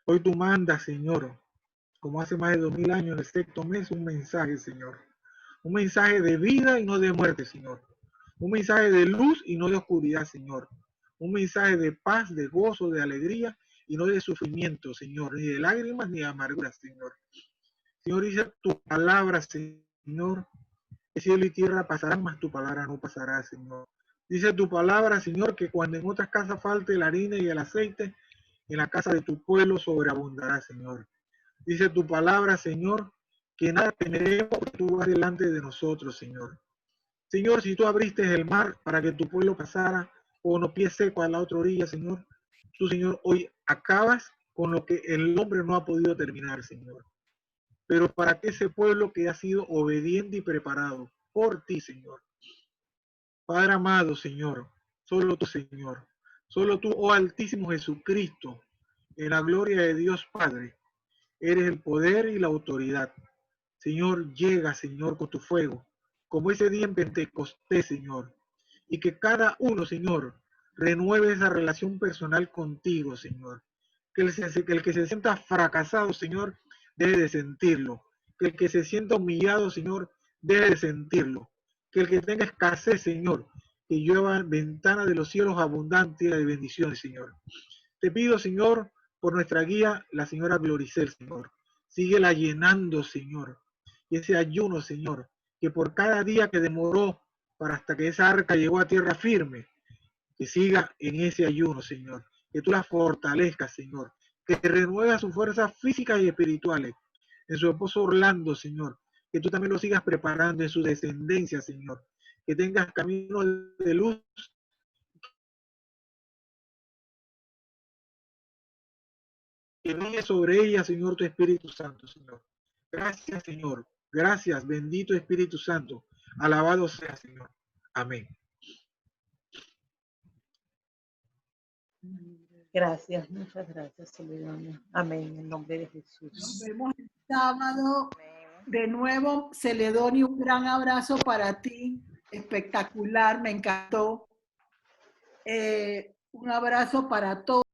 S1: Hoy tú mandas, Señor, como hace más de 2000 años en el sexto mes, un mensaje, Señor. Un mensaje de vida y no de muerte, Señor. Un mensaje de luz y no de oscuridad, Señor. Un mensaje de paz, de gozo, de alegría y no de sufrimiento, Señor. Ni de lágrimas ni de amarguras, Señor. Señor, dice tu palabra, Señor. El cielo y tierra pasarán, mas tu palabra no pasará, Señor. Dice tu palabra, Señor, que cuando en otras casas falte la harina y el aceite, en la casa de tu pueblo sobreabundará, Señor. Dice tu palabra, Señor, que nada temeremos porque tú vas delante de nosotros, Señor. Señor, si tú abriste el mar para que tu pueblo pasara con los pies secos a la otra orilla, Señor, tú, Señor, hoy acabas con lo que el hombre no ha podido terminar, Señor. Pero para que ese pueblo que ha sido obediente y preparado por ti, Señor. Padre amado, Señor, solo tú, Señor, solo tú, oh Altísimo Jesucristo, en la gloria de Dios Padre, eres el poder y la autoridad. Señor, llega, Señor, con tu fuego, como ese día en Pentecostés, Señor, y que cada uno, Señor, renueve esa relación personal contigo, Señor. Que el que se sienta fracasado, Señor, debe de sentirlo. Que el que se sienta humillado, Señor, debe de sentirlo. Que el que tenga escasez, Señor, que llueva ventana de los cielos abundante de bendiciones, Señor. Te pido, Señor, por nuestra guía, la señora Gloricel, Señor. Síguela llenando, Señor. Y ese ayuno, Señor, que por cada día que demoró para hasta que esa arca llegó a tierra firme, que siga en ese ayuno, Señor. Que tú la fortalezcas, Señor. Que renueva sus fuerzas físicas y espirituales. En su esposo Orlando, Señor. Que tú también lo sigas preparando en su descendencia, Señor. Que tengas camino de luz. Que venga sobre ella, Señor, tu Espíritu Santo, Señor. Gracias, Señor. Gracias, bendito Espíritu Santo. Alabado sea, Señor. Amén.
S2: Gracias, muchas gracias, Celedonio. Amén, en el nombre de Jesús.
S7: Nos vemos el sábado. De nuevo, Celedonio, un gran abrazo para ti. Espectacular, me encantó. Un abrazo para todos.